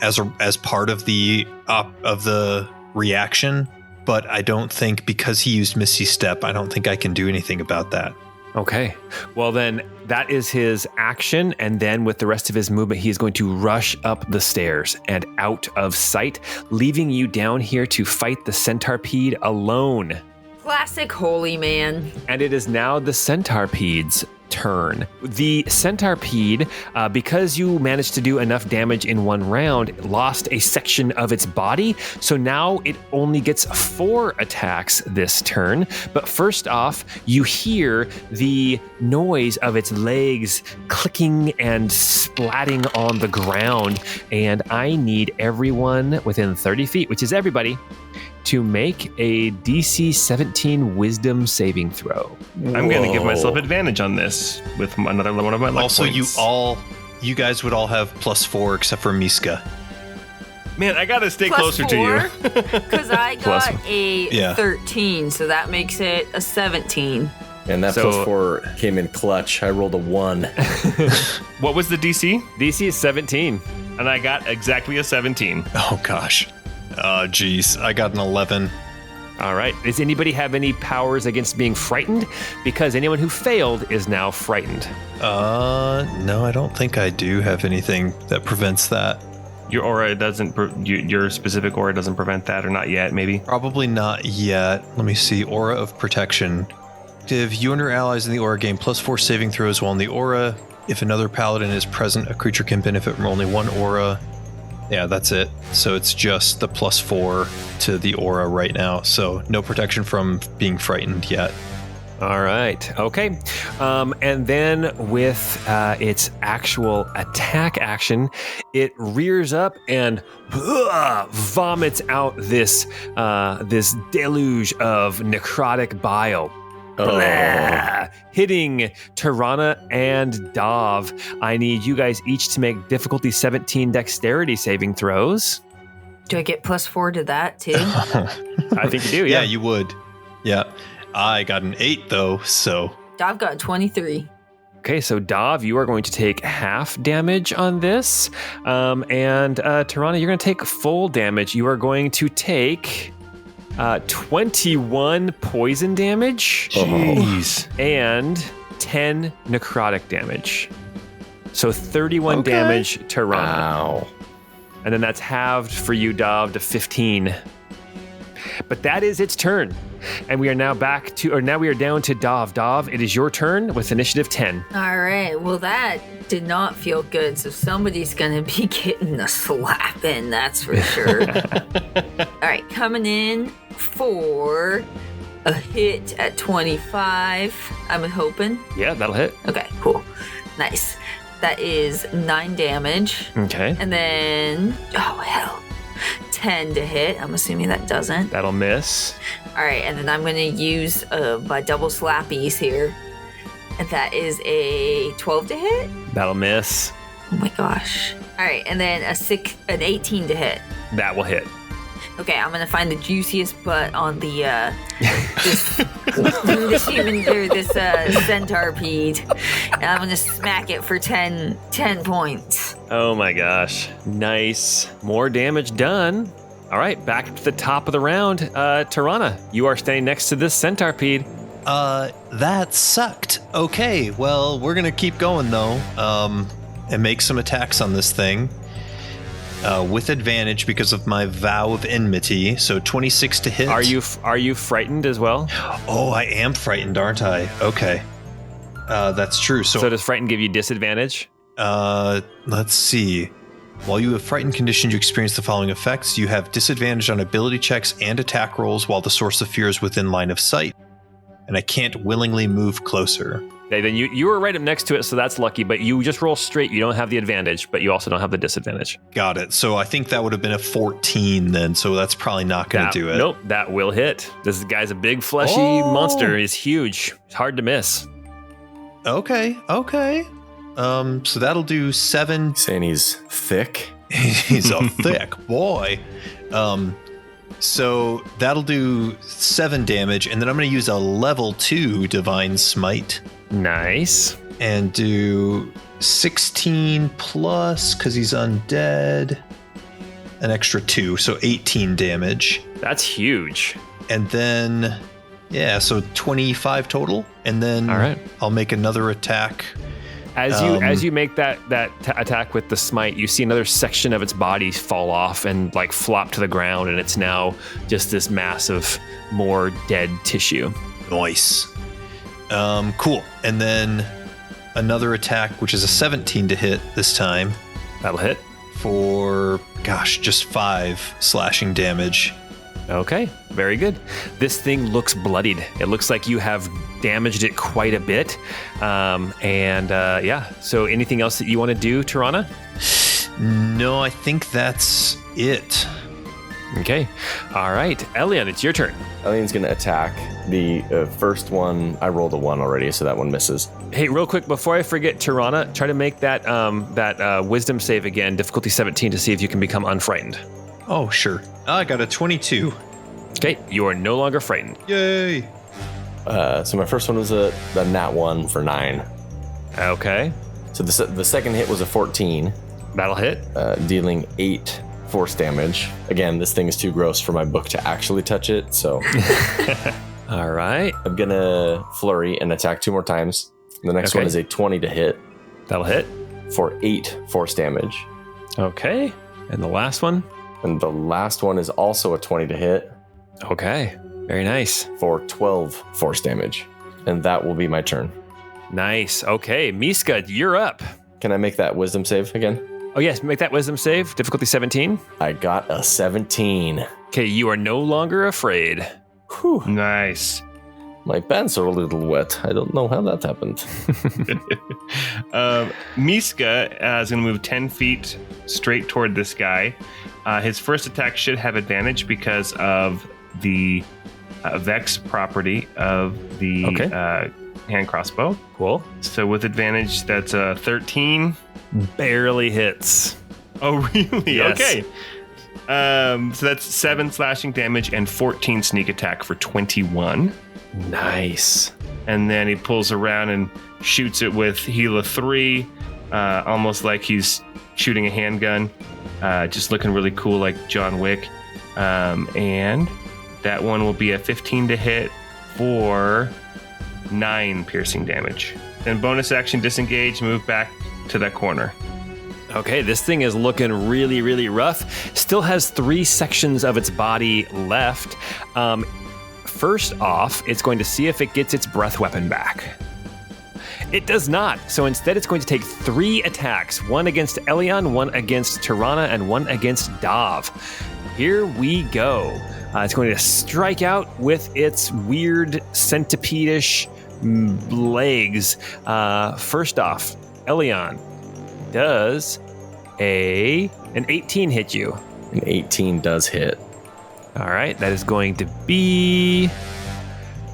as part of the reaction. But I don't think, because he used Misty Step, I don't think I can do anything about that. Okay. Well, then that is his action. And then with the rest of his movement, he is going to rush up the stairs and out of sight, leaving you down here to fight the centipede alone. Classic holy man. And it is now the centipede's turn. The centipede, because you managed to do enough damage in one round, lost a section of its body. So now it only gets 4 attacks this turn. But first off, you hear the noise of its legs clicking and splatting on the ground. And I need everyone within 30 feet, which is everybody, to make a DC 17 Wisdom saving throw. I'm going to give myself advantage on this with another one of my luck Also, points. you guys would all have +4 except for Miska. Man, I got to stay closer to you. Because I got a 13, so that makes it a 17. And that +4 came in clutch. I rolled a 1. What was the DC? DC is 17. And I got exactly a 17. Oh, gosh. Geez. I got an 11. All right. Does anybody have any powers against being frightened? Because anyone who failed is now frightened. No, I don't think I do have anything that prevents that. Your aura doesn't, your specific aura doesn't prevent that, or not yet, maybe? Probably not yet. Let me see. Aura of Protection. If you and your allies in the aura gain +4 saving throws while in the aura. If another paladin is present, a creature can benefit from only one aura. Yeah, that's it. So it's just the +4 to the aura right now. So no protection from being frightened yet. All right. Okay. And then with its actual attack action, it rears up and vomits out this deluge of necrotic bile. Blah, hitting Tirana and Dav. I need you guys each to make difficulty 17 dexterity saving throws. Do I get +4 to that too? I think you do, yeah. Yeah, you would. Yeah. I got an 8 though, so. Dav got 23. Okay, so Dav, you are going to take half damage on this. And Tirana, you're going to take full damage. You are going to take 21 poison damage. Jeez. And 10 necrotic damage. So 31 damage to Tirana. Wow. And then that's halved for you, Dav, to 15. But that is its turn. And we are now we are down to Dav. Dav, it is your turn with initiative 10. All right. Well, that did not feel good. So somebody's going to be getting a slap in, that's for sure. All right. Coming in for a hit at 25. I'm hoping. Yeah, that'll hit. Okay, cool. Nice. That is 9 damage. Okay. And then, 10 to hit. I'm assuming that doesn't. That'll miss. All right, and then I'm going to use my double slappies here. And that is a 12 to hit. That'll miss. Oh my gosh. All right, and then an 18 to hit. That will hit. Okay, I'm gonna find the juiciest butt on the this human or this centipede, and I'm gonna smack it for 10 points. Oh my gosh. Nice. More damage done. All right, back to the top of the round. Tirana, you are standing next to this centipede. That sucked. Okay, well, we're gonna keep going though, and make some attacks on this thing. With advantage because of my vow of enmity, so 26 to hit. Are you frightened as well? Oh, I am frightened, aren't I? Okay. That's true. So does frighten give you disadvantage? Let's see. While you have frightened conditions, you experience the following effects. You have disadvantage on ability checks and attack rolls while the source of fear is within line of sight. And I can't willingly move closer. Okay, then you were right up next to it, so that's lucky, but you just roll straight. You don't have the advantage, but you also don't have the disadvantage. Got it. So I think that would have been a 14 then, so that's probably not going to do it. Nope, that will hit. This guy's a big, fleshy monster. He's huge. It's hard to miss. Okay. So that'll do 7. Saying he's thick. He's a thick boy. So that'll do 7 damage, and then I'm going to use a level 2 Divine Smite. Nice. And do 16 plus, because he's undead, an extra 2, so 18 damage. That's huge. And then, so 25 total. And then all right. I'll make another attack. As you make that attack with the smite, you see another section of its body fall off and like flop to the ground, and it's now just this mass of more dead tissue. Nice. Cool. And then another attack, which is a 17 to hit this time. That'll hit. For, just 5 slashing damage. Okay, very good. This thing looks bloodied. It looks like you have damaged it quite a bit. So anything else that you want to do, Tirana? No, I think that's it. Okay. All right. Elian, it's your turn. Elian's going to attack. The first one, I rolled a 1 already, so that one misses. Hey, real quick, before I forget, Tirana, try to make that wisdom save again, difficulty 17, to see if you can become unfrightened. Oh, sure. I got a 22. Okay, you are no longer frightened. Yay. So my first one was a nat 1 for 9. Okay. So the second hit was a 14. That'll hit. Dealing 8 force damage. Again, this thing is too gross for my book to actually touch it, so... All right. I'm going to flurry and attack 2 more times. The next one is a 20 to hit. That'll hit. For 8 force damage. Okay. And the last one? And the last one is also a 20 to hit. Okay. Very nice. For 12 force damage. And that will be my turn. Nice. Okay. Miska, you're up. Can I make that wisdom save again? Oh, yes. Make that wisdom save. Difficulty 17. I got a 17. Okay. You are no longer afraid. Whew. Nice. My pants are a little wet. I don't know how that happened. Miska is going to move 10 feet straight toward this guy. His first attack should have advantage because of the Vex property of the hand crossbow. Cool. So with advantage, that's a 13. Barely hits. Oh, really? Yes. Okay. So that's 7 slashing damage and 14 sneak attack for 21. Nice. And then he pulls around and shoots it with Hela 3, almost like he's shooting a handgun, just looking really cool like John Wick. And that one will be a 15 to hit for 9 piercing damage. Then bonus action disengage, move back to that corner. Okay, this thing is looking really, really rough. Still has 3 sections of its body left. First off, it's going to see if it gets its breath weapon back. It does not. So instead, it's going to take 3 attacks. 1 against Elian, 1 against Tirana, and 1 against Dav. Here we go. It's going to strike out with its weird centipede-ish legs. First off, Elian, does an 18 hit you? An 18 does hit. All right, that is going to be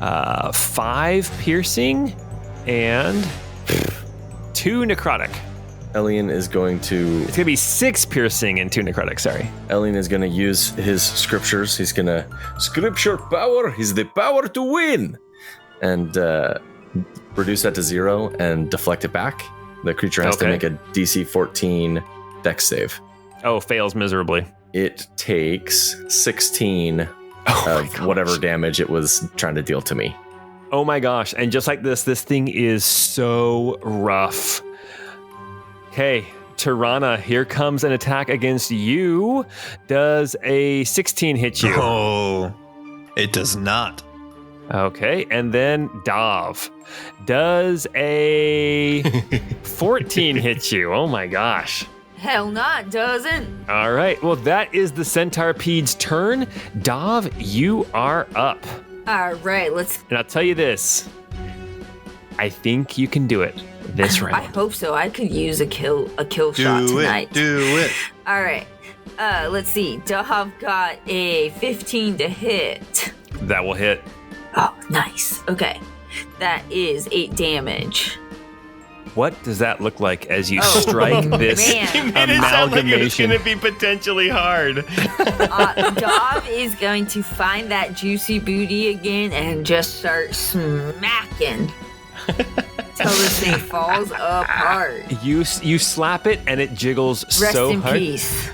5 piercing and 2 necrotic. Elian is going to... It's going to be 6 piercing and 2 necrotic, sorry. Elian is going to use his scriptures. He's going to... Scripture power is the power to win! And reduce that to 0 and deflect it back. The creature has to make a DC 14 dex save. Oh, fails miserably. It takes 16 of whatever damage it was trying to deal to me. Oh my gosh. And just like this thing is so rough. Okay, Tirana, here comes an attack against you. Does a 16 hit you? Oh, it does not. Okay, and then Dav. Does a 14 hit you? Oh my gosh. Hell not, doesn't. All right, well, that is the Centaurpede's turn. Dav, you are up. All right, let's. And I'll tell you this. I think you can do it this I round. hope so. I could use a kill shot tonight. Do it. All right. Let's see. Dav got a 15 to hit. That will hit. Oh, nice. Okay. That is 8 damage. What does that look like as you strike this man. Made it sound like it was amalgamation? going to be potentially hard. Dav is going to find that juicy booty again and just start smacking till this thing falls apart. You slap it and it jiggles Rest so in hard. peace.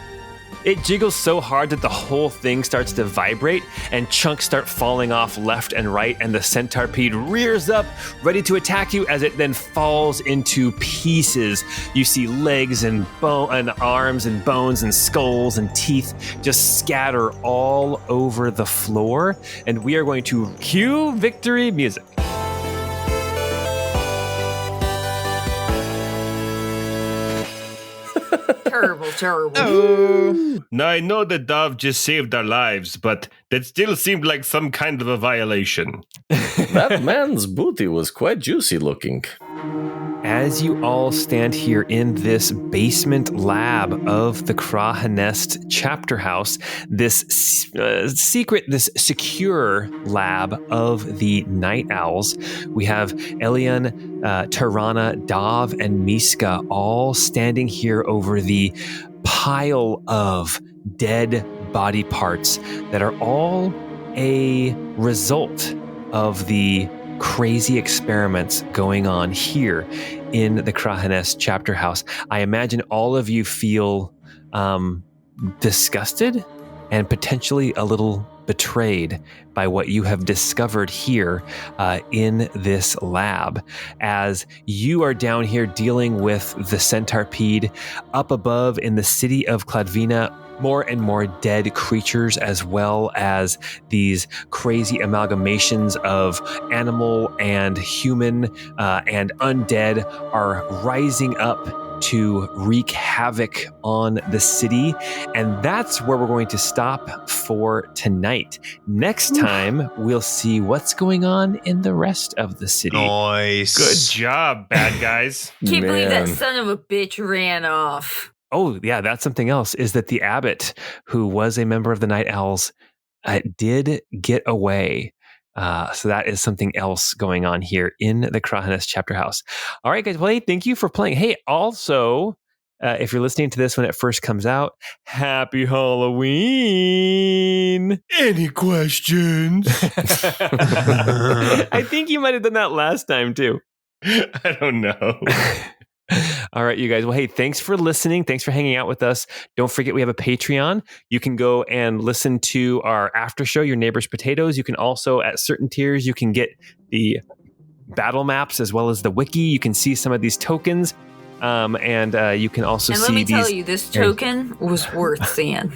It jiggles so hard that the whole thing starts to vibrate and chunks start falling off left and right, and the centipede rears up, ready to attack you as it then falls into pieces. You see legs and arms and bones and skulls and teeth just scatter all over the floor, and we are going to cue victory music. Terrible. Now, I know that Dav just saved our lives, but that still seemed like some kind of a violation. That man's booty was quite juicy looking. As you all stand here in this basement lab of the Krahennest chapter house, this secure lab of the Night Owls, we have Elian, Tirana, Dav, and Miska all standing here over the pile of dead body parts that are all a result of the crazy experiments going on here in the Krahennest chapter house. I imagine all of you feel disgusted and potentially a little betrayed by what you have discovered here in this lab, as you are down here dealing with the centipede. Up above in the city of Kladvina, more and more dead creatures, as well as these crazy amalgamations of animal and human and undead, are rising up to wreak havoc on the city. And that's where we're going to stop for tonight. Next time, we'll see what's going on in the rest of the city. Nice. Good job, bad guys. Can't believe that Man. son of a bitch ran off. Oh, yeah, that's something else, is that the abbot, who was a member of the Night Owls, did get away. So that is something else going on here in the Krahennest chapter house. All right, guys. Well, hey, thank you for playing. Hey, also, if you're listening to this when it first comes out, happy Halloween. Any questions? I think you might have done that last time, too. I don't know. All right, you guys. Well, hey, thanks for listening. Thanks for hanging out with us. Don't forget, we have a Patreon. You can go and listen to our after show, Your Neighbor's Potatoes. You can also, at certain tiers, you can get the battle maps as well as the wiki. You can see some of these tokens. And you can also And see let me these tell you, this token was worth seeing.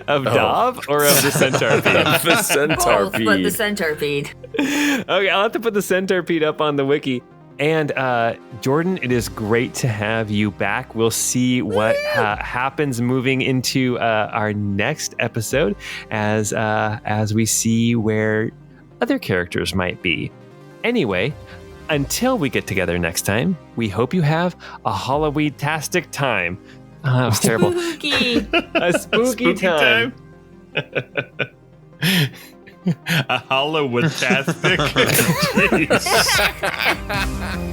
of Dav or of the centipede. The centipede. Both, but the centipede. Okay, I'll have to put the centipede up on the wiki. And Jordan, it is great to have you back. We'll see what happens moving into our next episode as we see where other characters might be. Anyway, until we get together next time, we hope you have a Halloween-tastic time. Oh, that was terrible. Spooky. A spooky time. A Hollywood-tastic. Jeez.